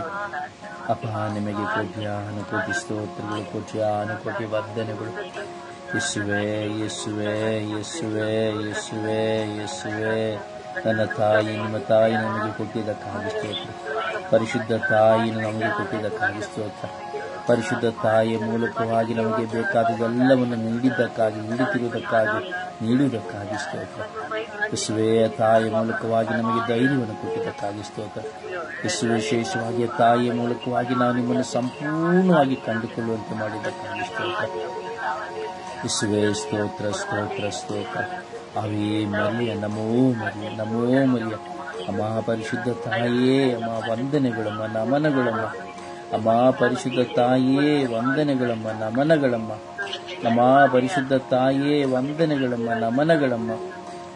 ಅಪ್ಪ ನಿಮಗೆ ಕೋಟ್ಯಾನು ಕೋಟಿ ಸ್ತೋತ್ರಗಳು, ಕೋಟ್ಯಾನು ಕೋಟಿ ವಂದನೆಗಳು. ಯೇಸುವೇ, ಯೇಸುವೇ, ಯೇಸುವೇ, ಯೇಸುವೇ, ಯೇಸುವೇ. ನನ್ನ ತಾಯಿ, ನಿಮ್ಮ ತಾಯಿ ನಮಗೆ ಕೊಟ್ಟಿದ್ದಕ್ಕಾಗಿ ಸ್ತೋತ್ರ. ಪರಿಶುದ್ಧ ತಾಯಿಯನ್ನು ನಮಗೆ ಕೊಟ್ಟಿದ್ದಕ್ಕಾಗಿ ಸ್ತೋತ್ರ. ಪರಿಶುದ್ಧ ತಾಯಿಯ ಮೂಲಕವಾಗಿ ನಮಗೆ ಬೇಕಾದದೆಲ್ಲವನ್ನು ನೀಡಿದ್ದಕ್ಕಾಗಿ, ನೀಡುವುದಕ್ಕಾಗಿ ಸ್ತೋತ್ರ. ಯೇಸುವೇ, ತಾಯಿಯ ಮೂಲಕವಾಗಿ ನಮಗೆ ಧೈರ್ಯವನ್ನು ಕೊಟ್ಟಿದ್ದಕ್ಕಾಗಿ ಸ್ತೋತ್ರ. ಯೇಸುವೇ, ವಿಶೇಷವಾಗಿ ತಾಯಿಯ ಮೂಲಕವಾಗಿ ನಾವು ನಿಮ್ಮನ್ನು ಸಂಪೂರ್ಣವಾಗಿ ಕಂಡುಕೊಳ್ಳುವಂತೆ ಮಾಡಿದ್ದಕ್ಕಾಗಿ ಸ್ತೋತ್ರ. ಯೇಸುವೇ, ಸ್ತೋತ್ರ, ಸ್ತೋತ್ರ, ಸ್ತೋತ್ರ. ಅವೇ ಮರಿಯ, ನಮೋ ಮರಿಯ, ನಮೋ ಮರಿಯ. ಅಮ್ಮ ಪರಿಶುದ್ಧ ತಾಯಿಯೇ, ಅಮ್ಮ ವಂದನೆಗಳಮ್ಮ, ನಮನಗಳಮ್ಮ. ಅಮ್ಮ ಪರಿಶುದ್ಧ ತಾಯಿಯೇ, ವಂದನೆಗಳಮ್ಮ, ನಮನಗಳಮ್ಮ. ಅಮ್ಮ ಪರಿಶುದ್ಧ ತಾಯಿಯೇ, ವಂದನೆಗಳಮ್ಮ, ನಮನಗಳಮ್ಮ.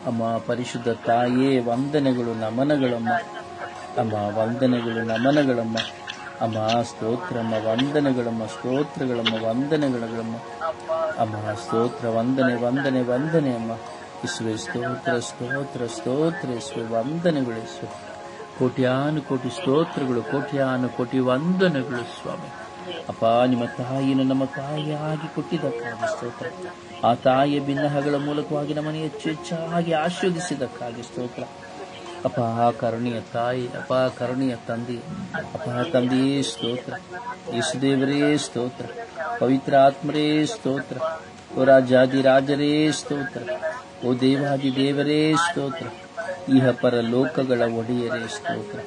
ಅಮ್ಮ ಪರಿಶುದ್ಧ ತಾಯಿಯೇ, ವಂದನೆಗಳು, ನಮನಗಳಮ್ಮ. ಅಮ್ಮ ವಂದನೆಗಳು, ನಮನಗಳಮ್ಮ. ಅಮ್ಮ ಸ್ತೋತ್ರಮ್ಮ, ವಂದನೆಗಳಮ್ಮ, ಸ್ತೋತ್ರಗಳಮ್ಮ, ವಂದನೆಗಳಮ್ಮ. ಅಮ್ಮ ಸ್ತೋತ್ರ, ವಂದನೆ, ವಂದನೆ, ವಂದನೆ ಅಮ್ಮ. ಯೇಸುವೇ, ಸ್ತೋತ್ರ, ಸ್ತೋತ್ರ, ಸ್ತೋತ್ರ. ಯೇಸುವೇ, ವಂದನೆಗಳು. ಯೇಸುವೆ, ಕೋಟ್ಯಾನು ಕೋಟಿ ಸ್ತೋತ್ರಗಳು, ಕೋಟ್ಯಾನು ಕೋಟಿ ವಂದನೆಗಳು ಸ್ವಾಮಿ. ಅಪ್ಪ, ನಿಮ್ಮ ತಾಯಿಯನ್ನು ನಮ್ಮ ತಾಯಿಯಾಗಿ ಕೊಟ್ಟಿದ್ದಕ್ಕಾಗಿ ಸ್ತೋತ್ರ. ಆ ತಾಯಿಯ ಬಿನ್ನಹಗಳ ಮೂಲಕವಾಗಿ ನಮ್ಮನ್ನು ಹೆಚ್ಚು ಹೆಚ್ಚಾಗಿ ಆಶೀರ್ವದಿಸಿದ್ದಕ್ಕಾಗಿ ಸ್ತೋತ್ರ. ಅಪ್ಪ ಕರುಣೆಯ ತಾಯಿ, ಅಪ್ಪ ಕರುಣೆಯ ತಂದೆ, ಅಪ್ಪ ತಂದೆಯೇ ಸ್ತೋತ್ರ. ಯೇಸುದೇವರೇ ಸ್ತೋತ್ರ. ಪವಿತ್ರ ಆತ್ಮರೇ ಸ್ತೋತ್ರ. ಓ ರಾಜಾದಿರಾಜರೇ ಸ್ತೋತ್ರ. ಓ ದೇವಾದಿ ದೇವರೇ ಸ್ತೋತ್ರ. ಇಹ ಪರ ಲೋಕಗಳ ಒಡೆಯರೇ ಸ್ತೋತ್ರ.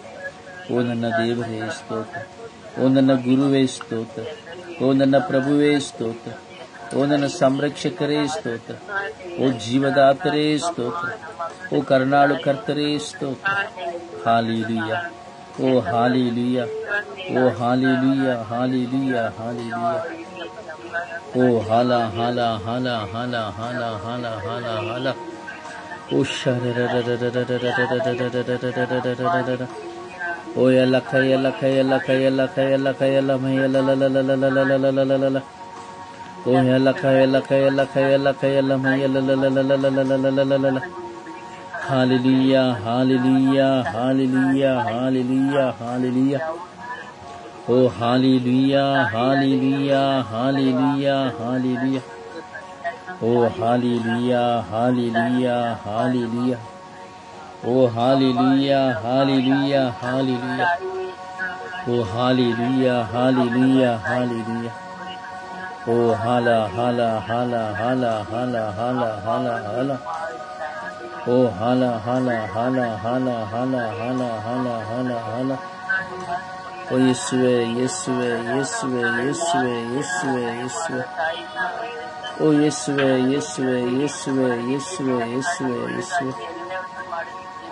ಓ ನನ್ನ ದೇವರೇ ಸ್ತೋತ್ರ. ಓ ನನ್ನ ಗುರುವೇ ಸ್ತೋತ್ರ. ಓ ನನ್ನ ಪ್ರಭುವೇ ಸ್ತೋತ್ರ. ಓ ನನ್ನ ಸಂರಕ್ಷಕರೇ ಸ್ತೋತ್ರ. ಓ ಜೀವದಾತರೇ ಸ್ತೋತ್ರ. ಓ ಕರುಣಾಳು ಕರ್ತರೇ ಸ್ತೋತ್ರ. ಹಾಲೆಲೂಯ, ಓ ಹಾಲೆಲೂಯ, ಓ ಹಾಲೆಲೂಯ, ಹಾಲೆಲೂಯ, ಹಾಲೆಲೂಯ. ಓ ಹಾಲ ಹಾಲ ಹಾಲ ಹಾಲ ಹಾಲ ಹಾಲ ಹಾಲ ಹಾಲ. ಓ ಓ ಎಲ್ಲ ಕೈಯಲ್ಲ ಕೈಯಲ್ಲ ಕೈಯಲ್ಲ ಕೈಯಲ್ಲ ಕೈಯಲ್ಲ ಮೈಯಲ್ಲ. ಓ ಎಲ್ಲ ಕೈಯಲ್ಲ ಕೈಯಲ್ಲ ಕೈಯಲ್ಲ ಕೈಯಲ್ಲ ಮೈಯಲ್ಲ. Hallelujah, hallelujah, hallelujah, hallelujah, hallelujah. ಓ ಹಾಲೆಲೂಯ, ಹಾಲೆಲೂಯ, ಹಾಲೆಲೂಯ, ಹಾಲೆಲೂಯ. ಓ ಹಾಲೆಲೂಯ, ಹಾಲೆಲೂಯ, ಹಾಲೆಲೂಯ. ಓ ಹಾಲೆಲೂಯ, ಹಾಲೆಲೂಯ, ಹಾಲೆಲೂಯ. ಓ ಹಾಲೆಲೂಯ, ಹಾಲೆಲೂಯ, ಹಾಲೆಲೂಯ. ಓ ಹಾಲ ಹಾಲ ಹಾಲ ಹಾಲ ಹಾಲ ಹಾಲ ಹಾಲ ಹಾಲ. ಓ ಹಾಲ ಹಾಲ ಹಾಲ ಹಾಲ ಹಾಲ ಹಾಲ ಹಾಲ ಹಾಲ ಹಾಲ. ಓ ಯೇಸುವೆ, ಯೇಸುವೆ, ಯೇಸುವೆ, ಯೇಸುವೆ, ಯೇಸುವೆ, ಯೇಸುವೆ. ಓ ಯೇಸುವೆ, ಯೇಸುವೆ, ಯೇಸುವೆ, ಯೇಸುವೆ, ಯೇಸುವೆ, ಯೇಸುವೆ.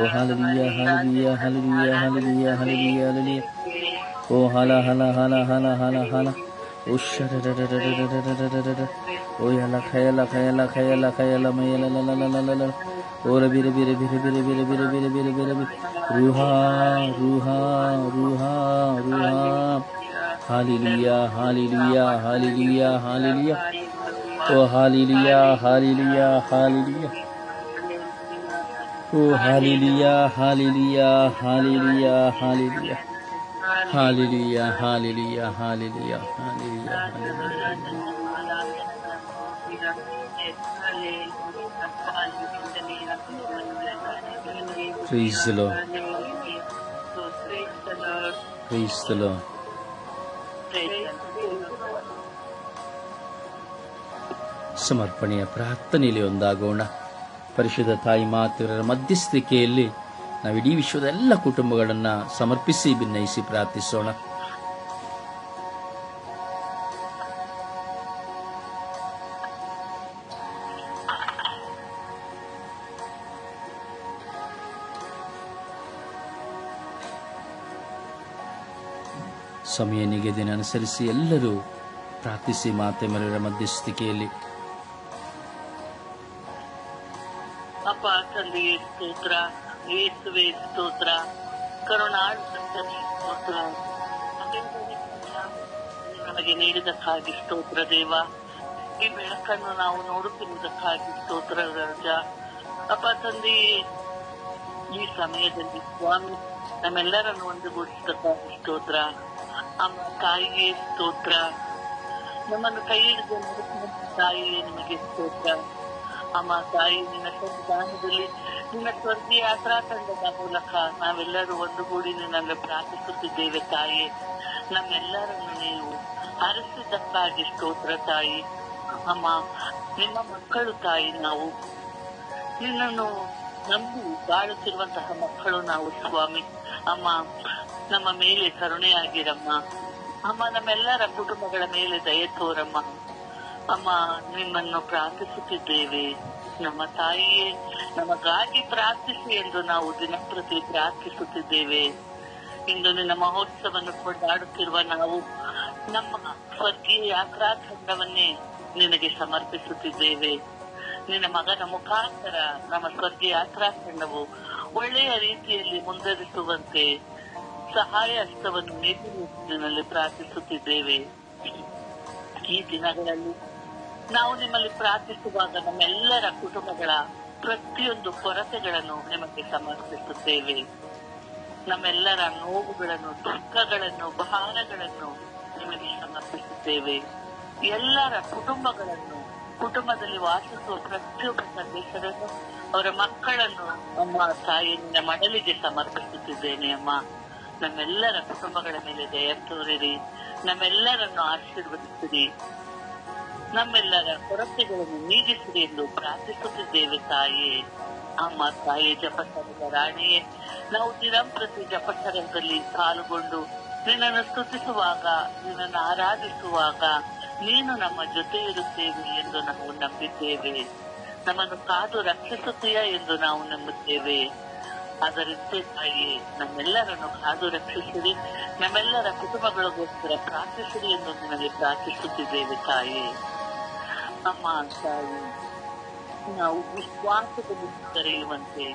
Oh hallelujah, hallelujah, hallelujah, hallelujah, hallelujah, hallelujah. Oh hala hala hala hala hala hala. Oh shadadadadadadadadadada. Oh yala khayala khayala khayala khayala mayala la la la la la la. Oh rabi rabi rabi rabi rabi rabi rabi rabi rabi rabi. Ruha ruha ruha ruha. Hallelujah, hallelujah, hallelujah, hallelujah. Oh hallelujah, hallelujah, hallelujah. Oh hallelujah, hallelujah, hallelujah, hallelujah. Hallelujah, hallelujah, hallelujah, hallelujah, hallelujah. Praise the Lord. Praise the Lord. ಸಮರ್ಪಣೆಯ ಪ್ರಾರ್ಥನೆಯಲ್ಲಿ ಒಂದಾಗೋಣ. ಪರಿಶುದ್ಧ ತಾಯಿ ಮಾತೆಯರ ಮಧ್ಯಸ್ಥಿಕೆಯಲ್ಲಿ ನಾವು ಇಡೀ ವಿಶ್ವದ ಎಲ್ಲ ಕುಟುಂಬಗಳನ್ನು ಸಮರ್ಪಿಸಿ ಭಿನ್ನಯಿಸಿ ಪ್ರಾರ್ಥಿಸೋಣ. ಸಮಯ ನಿಗದಿನ ಅನುಸರಿಸಿ ಎಲ್ಲರೂ ಪ್ರಾರ್ಥಿಸಿ ಮಾತೆಯರ ಮಧ್ಯಸ್ಥಿಕೆಯಲ್ಲಿ. ಅಪ್ಪ ತಂದೆಯೇ ಸ್ತೋತ್ರ, ಯೇಸುವೇ ಸ್ತೋತ್ರ, ಕರುಣಾಳುವಂತನೇ ಸ್ತೋತ್ರ, ನಮಗೆ ನೀಡಿದಕ್ಕಾಗಿ ಸ್ತೋತ್ರ ದೇವ. ಈ ಬೆಳಕನ್ನು ನಾವು ನೋಡುತ್ತಿರುವುದಕ್ಕಾಗಿ ಸ್ತೋತ್ರ ರಾಜ. ಅಪ್ಪ ತಂದೆಯೇ, ಈ ಸಮಯದಲ್ಲಿ ಸ್ವಾಮಿ ನಮ್ಮೆಲ್ಲರನ್ನು ಒಂದುಗೂಡಿಸಿದಕ್ಕಾಗಿ ಸ್ತೋತ್ರ. ಅಮ್ಮ ತಾಯಿಯೇ ಸ್ತೋತ್ರ, ನಮ್ಮನ್ನು ಕೈ ಹಿಡಿದು ನಡೆಸಿದ ತಾಯಿಯೇ ನಿಮಗೆ ಸ್ತೋತ್ರ. ಅಮ್ಮ ತಾಯಿ, ನಿನ್ನ ಸನ್ನಿಧಾನದಲ್ಲಿ ನಿನ್ನ ಸ್ವರ್ಗೀಯ ಯಾತ್ರಾ ತಂಡದ ಮೂಲಕ ನಾವೆಲ್ಲರೂ ಒಂದುಗೂಡಿ ನಿನ್ನನ್ನು ಪ್ರಾರ್ಥಿಸುತ್ತಿದ್ದೇವೆ ತಾಯಿ. ನಮ್ಮೆಲ್ಲರನ್ನು ನೀವು ಹರಿಸಿದ್ದಕ್ಕಾಗಿ ಸ್ತೋತ್ರ ತಾಯಿ. ಅಮ್ಮ, ನಿಮ್ಮ ಮಕ್ಕಳು ತಾಯಿ, ನಾವು ನಿನ್ನನ್ನು ನಂಬಿ ಬಾಳುತ್ತಿರುವಂತಹ ಮಕ್ಕಳು ನಾವು ಸ್ವಾಮಿ. ಅಮ್ಮ, ನಮ್ಮ ಮೇಲೆ ಕರುಣೆಯಾಗಿರಮ್ಮ. ಅಮ್ಮ, ನಮ್ಮೆಲ್ಲರ ಕುಟುಂಬಗಳ ಮೇಲೆ ದಯೆ ತೋರಮ್ಮ. ಅಮ್ಮ, ನಿಮ್ಮನ್ನು ಪ್ರಾರ್ಥಿಸುತ್ತಿದ್ದೇವೆ. ನಮ್ಮ ತಾಯಿಯೇ, ನಮಗಾಗಿ ಪ್ರಾರ್ಥಿಸಿ ಎಂದು ನಾವು ದಿನಪ್ರತಿ ಪ್ರಾರ್ಥಿಸುತ್ತಿದ್ದೇವೆ. ಇಂದು ನಿನ್ನ ಮಹೋತ್ಸವವನ್ನು ಕೊಂಡಾಡುತ್ತಿರುವ ನಾವು ನಮ್ಮ ಸ್ವರ್ಗೀಯ ಯಾತ್ರಾ ತಂಡವನ್ನೇ ನಿನಗೆ ಸಮರ್ಪಿಸುತ್ತಿದ್ದೇವೆ. ನಿನ್ನ ಮಗನ ಮುಖಾಂತರ ನಮ್ಮ ಸ್ವರ್ಗೀಯ ಯಾತ್ರಾ ತಂಡವು ಒಳ್ಳೆಯ ರೀತಿಯಲ್ಲಿ ಮುಂದುವರಿಸುವಂತೆ ಸಹಾಯ ಹಸ್ತವನ್ನು ನಿನ್ನಲ್ಲಿ ಪ್ರಾರ್ಥಿಸುತ್ತಿದ್ದೇವೆ. ಈ ದಿನಗಳಲ್ಲಿ ನಾವು ನಿಮ್ಮಲ್ಲಿ ಪ್ರಾರ್ಥಿಸುವಾಗ ನಮ್ಮೆಲ್ಲರ ಕುಟುಂಬಗಳ ಪ್ರತಿಯೊಂದು ಕೊರತೆಗಳನ್ನು ನಿಮಗೆ ಸಮರ್ಪಿಸುತ್ತೇವೆ. ನಮ್ಮೆಲ್ಲರ ನೋವುಗಳನ್ನು, ದುಃಖಗಳನ್ನು, ಭಾರಗಳನ್ನು ನಿಮಗೆ ಸಮರ್ಪಿಸುತ್ತೇವೆ. ಎಲ್ಲರ ಕುಟುಂಬಗಳನ್ನು, ಕುಟುಂಬದಲ್ಲಿ ವಾಸಿಸುವ ಪ್ರತಿಯೊಬ್ಬ ಸದಸ್ಯರನ್ನು, ಅವರ ಮಕ್ಕಳನ್ನು ಅಮ್ಮ ತಾಯಿ ನಿನ್ನ ಮಡಲಿಗೆ ಸಮರ್ಪಿಸುತ್ತಿದ್ದೇನೆ. ಅಮ್ಮ, ನಮ್ಮೆಲ್ಲರ ಕುಟುಂಬಗಳ ಮೇಲೆ ದಯ ತೋರಿರಿ, ನಮ್ಮೆಲ್ಲರನ್ನು ಆಶೀರ್ವದಿಸಿರಿ, ನಮ್ಮೆಲ್ಲರ ಕೊರತೆಗಳನ್ನು ನೀಗಿಸಿರಿ ಎಂದು ಪ್ರಾರ್ಥಿಸುತ್ತಿದ್ದೇವೆ ತಾಯಿಯೇ. ಅಮ್ಮ ತಾಯಿಯ ಜಪಸರದ ರಾಣಿಯೇ, ನಾವು ದಿನಂಪ್ರತಿ ಜಪಸರದಲ್ಲಿ ಪಾಲ್ಗೊಂಡು ನಿನ್ನನ್ನು ಸ್ತುತಿಸುವಾಗ, ನಿನ್ನನ್ನು ಆರಾಧಿಸುವಾಗ ನೀನು ನಮ್ಮ ಜೊತೆ ಇರುತ್ತೇವೆ ಎಂದು ನಾವು ನಂಬಿದ್ದೇವೆ. ನಮ್ಮನ್ನು ಕಾದು ರಕ್ಷಿಸುತ್ತೀಯ ಎಂದು ನಾವು ನಂಬುತ್ತೇವೆ. ಅದರಂತೆ ತಾಯಿ ನಮ್ಮೆಲ್ಲರನ್ನು ಕಾದು ರಕ್ಷಿಸಿರಿ, ನಮ್ಮೆಲ್ಲರ ಕುಟುಂಬಗಳಿಗೋಸ್ಕರ ಪ್ರಾರ್ಥಿಸಿರಿ ಎಂದು ನಿಮಗೆ ಪ್ರಾರ್ಥಿಸುತ್ತಿದ್ದೇವೆ ತಾಯಿ. ಅಮ್ಮ ತಾಯಿ, ನಾವು ವಿಶ್ವಾಸದಲ್ಲಿ ಕರೆಯುವಂತೆ,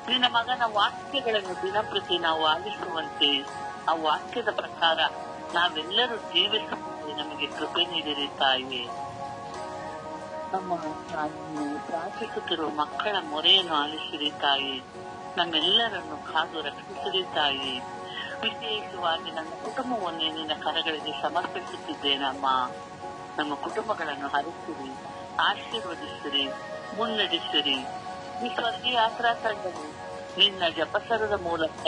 ನಿನ್ನ ಮಗನ ವಾಕ್ಯಗಳನ್ನು ದಿನಪ್ರತಿ ನಾವು ಆಲಿಸುವಂತೆ, ಆ ವಾಕ್ಯದ ಪ್ರಕಾರ ನಾವೆಲ್ಲರೂ ಜೀವಿಸುವಂತೆ ನಮಗೆ ಕೃಪೆ ನೀಡಿರಿ ತಾಯಿ. ನಮ್ಮ ತಾಯಿ ಪ್ರಾರ್ಥಿಸುತ್ತಿರುವ ಮಕ್ಕಳ ಮೊರೆಯನ್ನು ಆಲಿಸಿರಿ ತಾಯಿ. ನಮ್ಮೆಲ್ಲರನ್ನು ಕಾದು ರಕ್ಷಿಸಿರಿ ತಾಯಿ. ವಿಶೇಷವಾಗಿ ನನ್ನ ಕುಟುಂಬವನ್ನೇ ನಿನ್ನ ಕರಗಳಿಗೆ ಸಮರ್ಪಿಸುತ್ತಿದ್ದೇನಮ್ಮ. ನಮ್ಮ ಕುಟುಂಬಗಳನ್ನು ಹರಿಸಿರಿ, ಆಶೀರ್ವದಿಸಿರಿ, ಮುನ್ನಡೆಸಿರಿ. ಈ ಸ್ವರ್ಗೀಯ ಯಾತ್ರಾ ತಂಡವು ನಿನ್ನ ಜಪಸರದ ಮೂಲಕ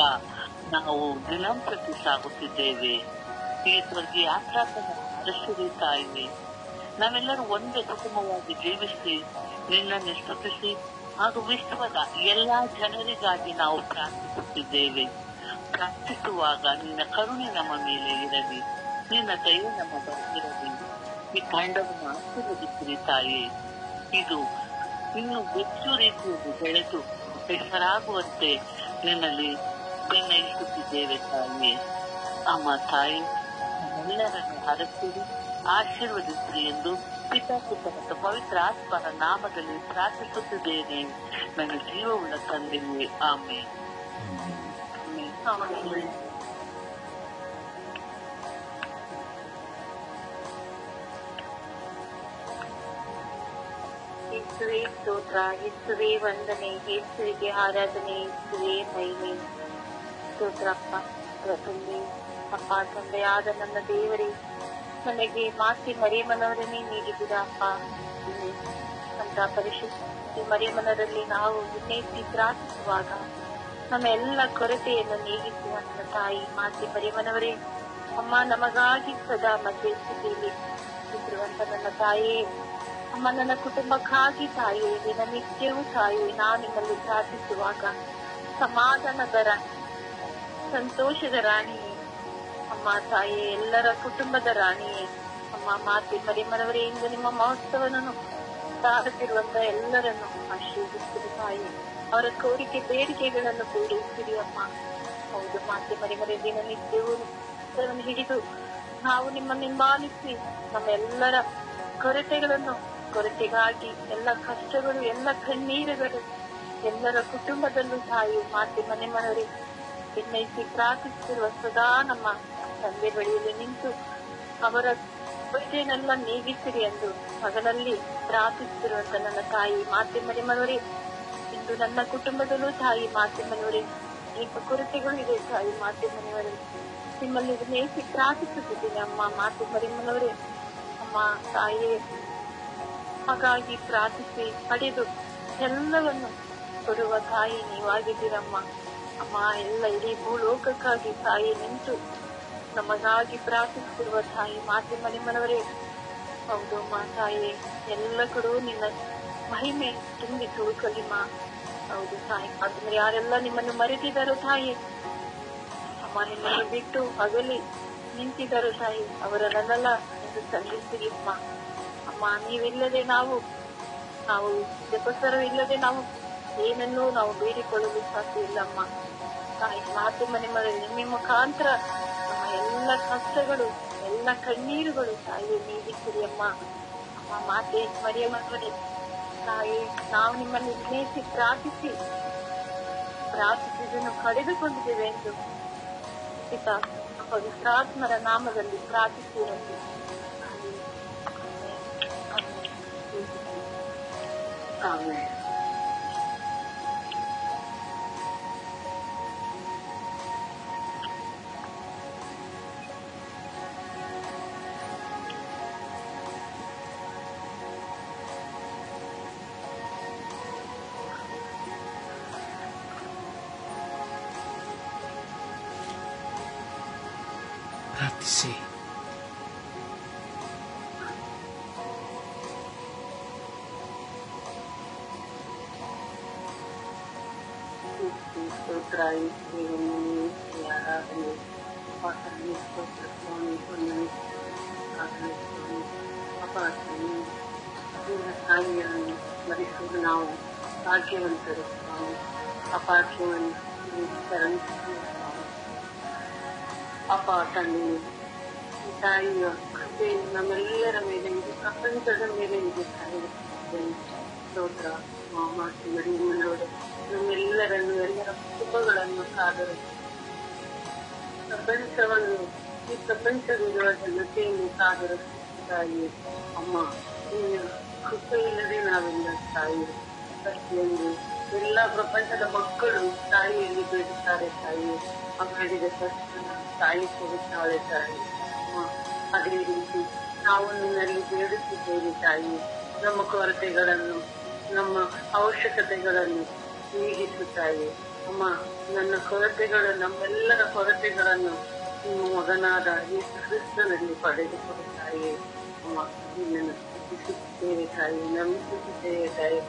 ನಾವು ದಿನಂಪ್ರತಿ ಸಾಗುತ್ತಿದ್ದೇವೆ. ಈ ಸ್ವರ್ಗೀಯ ಯಾತ್ರಾ ತಂಡ ಹರಿಸಿರಿ ತಾಯಿ. ನಾವೆಲ್ಲರೂ ಒಂದೇ ಕುಟುಂಬವಾಗಿ ಜೀವಿಸಿ ನಿನ್ನನ್ನು ಸ್ತುತಿಸಿ ಹಾಗೂ ವಿಶ್ವದ ಎಲ್ಲಾ ಜನರಿಗಾಗಿ ನಾವು ಪ್ರಾರ್ಥಿಸುತ್ತಿದ್ದೇವೆ. ಪ್ರಾರ್ಥಿಸುವಾಗ ನಿನ್ನ ಕರುಣೆ ನಮ್ಮ ಮೇಲೆ ಇರಲಿ, ನಿನ್ನ ದಯೆ ನಮ್ಮ ಬರೆದಿರಲಿ. ಈ ತಂಡವನ್ನು ಆಶೀರ್ವದಿಸಿರಿ ತಾಯಿ. ಇದು ಇನ್ನು ಹೆಚ್ಚು ರೀತಿಯಲ್ಲಿ ಬೆಳೆದು ಹೆಸರಾಗುವಂತೆ ನಿನ್ನಲ್ಲಿ ಬೆನ್ನಯಿಸುತ್ತಿದ್ದೇವೆ ತಾಯಿ. ಅಮ್ಮ ತಾಯಿ, ನಮ್ಮೆಲ್ಲರನ್ನು ಹರಸಿರಿ, ಆಶೀರ್ವದಿಸಿರಿ ಎಂದು ಪಿತಾ ಪುತ್ರ ಮತ್ತು ಪವಿತ್ರ ಆತ್ಮರ ನಾಮದಲ್ಲಿ ಪ್ರಾರ್ಥಿಸುತ್ತಿದ್ದೇನೆ ನನ್ನ ಜೀವವುಳ್ಳ ತಂದೆಯೇ. ಆಮೇಲೆ ಯೇಸುವೇ ಸ್ತೋತ್ರ, ಯೇಸುವೇ ವಂದನೆ, ಯೇಸುವಿಗೆ ಆರಾಧನೆ, ಯೇಸುವೇ ಮಹಿಮೆ. ಸ್ತೋತ್ರಪ್ಪ ತಂದೆ. ಅಪ್ಪ ತಂದೆಯಾದ ನನ್ನ ದೇವರೇ, ನನಗೆ ಮಾತೆ ಮರಿಯಮ್ಮನವರನ್ನೇ ನೀಡಿದ್ದೀರಪ್ಪ. ಅಂತ ಪರಿಶುದ್ಧ ಮರಿಯಮ್ಮನವರಲ್ಲಿ ನಾವು ಉನ್ನಯಿಸಿ ಪ್ರಾರ್ಥಿಸುವಾಗ ನಮ್ಮ ಎಲ್ಲ ಕೊರತೆಯನ್ನು ನೀಗಿಸುವ ನನ್ನ ತಾಯಿ ಮಾತೆ ಮರಿಯಮ್ಮನವರೇ, ಅಮ್ಮ ನಮಗಾಗಿ ಸದಾ ಮಧ್ಯಸ್ಥಿತಿಯಲ್ಲಿ ಇರುವಂತ ನನ್ನ ತಾಯಿಯೇ, ಅಮ್ಮ ನನ್ನ ಕುಟುಂಬಕ್ಕಾಗಿ ತಾಯಿ ದಿನನಿತ್ಯವೂ ತಾಯಿ ನಾನು ನಿಮ್ಮಲ್ಲಿ ಪ್ರಾರ್ಥಿಸುವಾಗ ಸಮಾಧಾನದ ರಾಣಿ, ಸಂತೋಷದ ರಾಣಿಯೇ ಅಮ್ಮ ತಾಯಿ, ಎಲ್ಲರ ಕುಟುಂಬದ ರಾಣಿಯೇ ಅಮ್ಮ ಮಾತೆ ಮರಿಯಮ್ಮನವರೇ, ಇಂದು ನಿಮ್ಮ ಮಹೋತ್ಸವವನ್ನು ಸಾರುತ್ತಿರುವಂತ ಎಲ್ಲರನ್ನು ಆಶೀರ್ವದಿಸಿರಿ ತಾಯಿ. ಅವರ ಕೋರಿಕೆ ಬೇಡಿಕೆಗಳನ್ನು ಪೂರೈಸಿರಿ ಅಮ್ಮ. ಹೌದು ಮಾತೆ ಮರಿಯಮ್ಮರೇ, ದಿನನಿತ್ಯವೂ ಹಿಡಿದು ನಾವು ನಿಮ್ಮನ್ನು ಹಿಂಬಾಲಿಸಿ ನಮ್ಮೆಲ್ಲರ ಕೊರತೆಗಾಗಿ ಎಲ್ಲ ಕಷ್ಟಗಳು, ಎಲ್ಲ ಕಣ್ಣೀರುಗಳು ಎಲ್ಲರ ಕುಟುಂಬದಲ್ಲೂ ತಾಯಿ ಮಾತೆ ಮರಿಯಮ್ಮನವರೇ ವಿನಯಿಸಿ ಪ್ರಾರ್ಥಿಸುತ್ತಿರುವ ಸದಾ ನಮ್ಮ ತಂದೆ ಬಳಿಯಲ್ಲಿ ನಿಂತು ಅವರ ಕೊರತೆಯನ್ನೆಲ್ಲ ನೀಗಿಸಿರಿ ಎಂದು ಮಗನಲ್ಲಿ ಪ್ರಾರ್ಥಿಸುತ್ತಿರುವಂತ ನನ್ನ ತಾಯಿ ಮಾತೆ ಮರಿಯಮ್ಮನವರೇ, ಇಂದು ನನ್ನ ಕುಟುಂಬದಲ್ಲೂ ತಾಯಿ ಮಾತೆ ಮರಿಯಮ್ಮನವರೇ ಅನೇಕ ಕೊರತೆಗಳು ಇದೆ ತಾಯಿ ಮಾತೆ ಮರಿಯಮ್ಮನವರೇ, ನಿಮ್ಮಲ್ಲಿ ವಿನಯಿಸಿ ಪ್ರಾರ್ಥಿಸುತ್ತಿದ್ದೀನಿ ಅಮ್ಮ ಮಾತೆ ಮರಿಯಮ್ಮನವರೇ. ಅಮ್ಮ ತಾಯಿ, ಹಾಗಾಗಿ ಪ್ರಾರ್ಥಿಸಿ ಪಡೆದು ಎಲ್ಲವನ್ನು ಕೊಡುವ ತಾಯಿ ನೀವಾಗಿದ್ದೀರಮ್ಮ. ಅಮ್ಮ ಎಲ್ಲ ಇಡೀ ಭೂಲೋಕಕ್ಕಾಗಿ ತಾಯಿ ನಿಂತು ನಮಗಾಗಿ ಪ್ರಾರ್ಥಿಸುತ್ತಿರುವ ತಾಯಿ ಮಾತೆ ಮರಿಯಮ್ಮನವರೇ. ಹೌದು ಅಮ್ಮ ತಾಯಿ, ಎಲ್ಲ ಕಡೆ ನಿನ್ನ ಮಹಿಮೆ ತುಂಬಿ ತುಳುಕಲಿಮ್ಮ. ಹೌದು ತಾಯಿ, ಆದ್ರೆ ಯಾರೆಲ್ಲ ನಿಮ್ಮನ್ನು ಮರೆತಿದ್ದಾರೋ ತಾಯಿ, ಅಮ್ಮ ನಿಮ್ಮನ್ನು ಬಿಟ್ಟು ಅಗಲಿ ನಿಂತಿದ್ದಾರೋ ತಾಯಿ, ಅವರನ್ನೆಲ್ಲ ಎಂದು ಸಂಧಿಸಿರಿ ಅಮ್ಮ. ಅಮ್ಮ ನೀವಿಲ್ಲದೆ ನಾವು ಜಪಸರವಿಲ್ಲದೆ ನಾವು ಏನನ್ನೂ ನಾವು ಬೇಡಿಕೊಳ್ಳಲು ಸಾಧ್ಯ ಇಲ್ಲ ಅಮ್ಮ ತಾಯಿ ಮಾತೆ ಮರಿಯಮ್ಮನವರೇ. ನಿಮ್ಮ ಮುಖಾಂತರ ನಮ್ಮ ಎಲ್ಲ ಕಷ್ಟಗಳು, ಎಲ್ಲ ಕಣ್ಣೀರುಗಳು ತಾಯಿ ನೀಗಿಸಿರಿ ಅಮ್ಮ. ಅಮ್ಮ ಮಾತೆ ಮರಿಯಮ್ಮನವರೇ ತಾಯಿ, ನಾವು ನಿಮ್ಮನ್ನು ವಿನಯಿಸಿ ಪ್ರಾರ್ಥಿಸಿದನ್ನು ಪಡೆದುಕೊಂಡಿದ್ದೇವೆ ಎಂದು ಪಿತಾ ಪವಿತ್ರಾತ್ಮರ ನಾಮದಲ್ಲಿ ಪ್ರಾರ್ಥಿಸುವಂತೆ. ಆಮೆನ್. ಪ್ರಾರ್ಥಿಸಿ. ಸ್ತೋತ್ರ, ಆರಾಧನೆ, ಸ್ವಾಮಿ, ಸ್ತೋತ್ರ ಸ್ವಾಮಿ, ನಿನ್ನ ತಾಯಿಯನ್ನು ಸ್ಮರಿಸುವುದು ನಾವು ಭಾಗ್ಯವಂತರು. ನಾವು ಆ ಭಾಗ್ಯವನ್ನು ಕರುಣಿಸುವ ಅಪ್ಪ ತಂದೆ, ಈ ತಾಯಿಯ ಕೃಪೆ ನಮ್ಮೆಲ್ಲರ ಮೇಲೆ ಇದೆ, ಪ್ರಪಂಚದ ಮೇಲೆ ಇದೆ. ತಾಯಿ ಸ್ತೋತ್ರ. ಮಾತೆ ಮರಿಯಮ್ಮನವರು ನಮ್ಮೆಲ್ಲರನ್ನು, ಎಲ್ಲರ ಕುಟುಂಬಗಳನ್ನು ಕಾದರು. ಪ್ರಪಂಚವನ್ನು, ಈ ಪ್ರಪಂಚವಿರುವ ಜನತೆಯನ್ನು ಕಾದರು. ತಾಯಿ ಅಮ್ಮ, ನಿನ್ನ ಕೃಪೆ ಇಲ್ಲದೆ ನಾವೆಲ್ಲ ತಾಯಿ ಪ್ರತಿಯೊಂದು ಎಲ್ಲ ಪ್ರಪಂಚದ ಮಕ್ಕಳು ತಾಯಿಯಲ್ಲಿ ಬೇಡುತ್ತಾರೆ. ತಾಯಿ ಬೇಡಿದ ತಕ್ಷಣ ತಾಯಿ ಕೊಡುತ್ತಾಳೆ. ತಾಯಿ ಅದೇ ರೀತಿ ನಾವು ನಿನ್ನಲ್ಲಿ ಬೇಡುತ್ತಿದ್ದೇವೆ. ತಾಯಿ ನಮ್ಮ ಕೊರತೆಗಳನ್ನು, ನಮ್ಮ ಅವಶ್ಯಕತೆಗಳನ್ನು ನೀಗಿಸುತ್ತಾಯಿ. ಅಮ್ಮ, ನನ್ನ ಕೊರತೆಗಳು, ನಮ್ಮೆಲ್ಲರ ಕೊರತೆಗಳನ್ನು ನಿಮ್ಮ ಮಗನಾದ ಯೇಸು ಕ್ರಿಸ್ತನಲ್ಲಿ ಪಡೆದುಕೊಡುತ್ತಾಯಿ. ಅಮ್ಮ, ನಿನ್ನನ್ನು ಸ್ತುತಿಸುತ್ತೇವೆ ತಾಯಿ, ನಂಬಿಸುತ್ತೇವೆ ತಾಯಿ,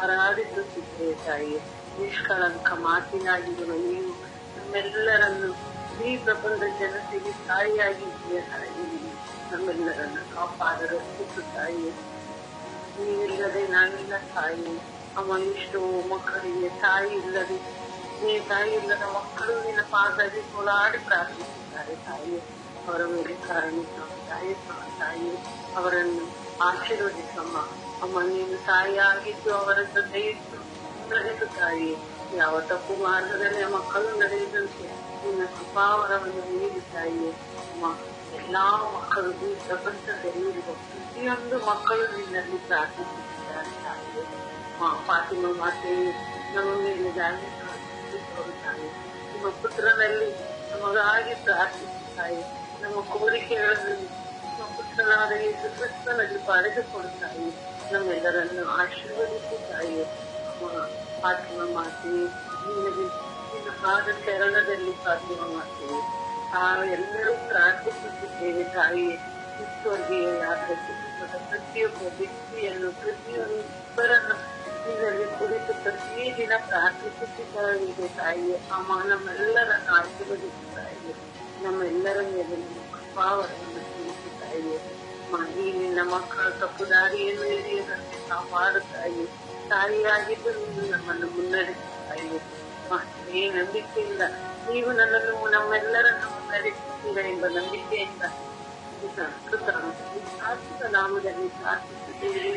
ಆರಾಧಿಸುತ್ತಿದ್ದೇವೆ ತಾಯಿ. ನಿಷ್ಕಳಂಕ ಮಾತಿನಾಗಿರುವ ನೀವು ನಮ್ಮೆಲ್ಲರನ್ನು ಈ ಪ್ರಪಂಚ ಜನತೆಗೆ ತಾಯಿಯಾಗಿದ್ದೀಯ ತಾಯಿ. ನಮ್ಮೆಲ್ಲರನ್ನು ಕಾಪಾಡಲು ರಕ್ಷಿಸುತ್ತಾಯಿ. ನೀವಿಲ್ಲದೆ ನಾವಿಲ್ಲ ತಾಯಿ. ಅಮ್ಮ, ಎಷ್ಟೋ ಮಕ್ಕಳಿಗೆ ತಾಯಿ ಇಲ್ಲದೆ, ತಾಯಿ ಇಲ್ಲದ ಮಕ್ಕಳು ನಿನ್ನ ಪಾದದಲ್ಲಿ ಓಡಾಡಿ ಪ್ರಾರ್ಥಿಸುತ್ತಾರೆ ತಾಯಿ. ಅವರ ಮೇಲೆ ಕಾರಣ ತಾಯಿ, ಅವರನ್ನು ಆಶೀರ್ವದಿಸಮ್ಮ. ಅಮ್ಮ, ನೀನು ತಾಯಿಯಾಗಿದ್ದು ಅವರ ಜೊತೆ ಇದ್ದು ನಡೆದು ತಾಯಿ. ಯಾವ ತಪ್ಪು ಮಾರ್ಗದಲ್ಲಿ ಆ ಮಕ್ಕಳು ನಡೆಯುವಂತೆ ನಿನ್ನ ಕೃಪಾವರವನ್ನು ನೀಡಿ ತಾಯಿ. ಅಮ್ಮ, ಎಲ್ಲಾ ಮಕ್ಕಳು ಈ ಪ್ರಪಂಚದಲ್ಲಿ ಇರುವ ಪ್ರತಿಯೊಂದು ಮಕ್ಕಳು ನಿನ್ನಲ್ಲಿ ಪ್ರಾರ್ಥಿಸುತ್ತಿದ್ದಾರೆ ತಾಯಿ. ಫಾತಿಮಾ ಮಾತೆಯು ನಮ್ಮ ಮೇಲೆ ತಾಯಿ, ನಿಮ್ಮ ಪುತ್ರನಲ್ಲಿ ನಮಗಾಗಿ ಪ್ರಾರ್ಥಿಸುತ್ತಾಯಿ. ನಮ್ಮ ಕೋರಿಕೆಗಳನ್ನು ನಮ್ಮ ಪುತ್ರನಾದ ಯೇಸು ಕ್ರಿಸ್ತನಲ್ಲಿ ಪಡೆದುಕೊಡುತ್ತಾಯಿ. ನಮ್ಮೆಲ್ಲರನ್ನು ಆಶೀರ್ವದಿಸುತ್ತಾಯಿ. ಫಾತಿಮಾ ಮಾತೆಯು ನಿನ್ನ ಪಾದ ಚರಣದಲ್ಲಿ ಫಾತಿಮಾ ಮಾತೆಯು ಎಲ್ಲರೂ ಪ್ರಾರ್ಥಿಸುತ್ತಿದ್ದೇವೆ ತಾಯಿ. ಸ್ವರ್ಗೀಯ ಯಾತ್ರೆ ಕುಟುಂಬದ ಪ್ರತಿಯೊಬ್ಬ ವ್ಯಕ್ತಿಯನ್ನು, ಪ್ರತಿಯೊಬ್ಬರನ್ನು ಇದರಲ್ಲಿ ಕುರಿತು ಪ್ರತಿದಿನ ಪ್ರಾರ್ಥಿಸುತ್ತಿದ್ದಾರೆ ತಾಯಿ. ಅಮ್ಮ, ನಮ್ಮೆಲ್ಲರನ್ನು ಆಶೀರ್ವದಿಸುತ್ತಾಯಿ. ನಮ್ಮೆಲ್ಲರ ಮೇಲೆ ಕೃಪಾವರವನ್ನು ತಿಳಿಸುತ್ತಾಯಿ. ಈ ನಿನ್ನ ಮಕ್ಕಳ ತಪ್ಪು ದಾರಿಯನ್ನು ಹಿಡಿಯದಂತೆ ಕಾಪಾಡುತ್ತಾಯಿ. ತಾಯಿಯಾಗಿದ್ದು ನೀನು ನಮ್ಮನ್ನು ಮುನ್ನಡೆಸುತ್ತಾಯಿ. ಈ ನಂಬಿಕೆಯಿಂದ ನೀವು ನನ್ನನ್ನು, ನಮ್ಮೆಲ್ಲರನ್ನು ಮುನ್ನಡೆಸುತ್ತೀರ ಎಂಬ ನಂಬಿಕೆಯಿಂದ ಆರ್ಥಿಕ ನಾಮದಲ್ಲಿ ಪ್ರಾರ್ಥಿಸುತ್ತೇವೆ.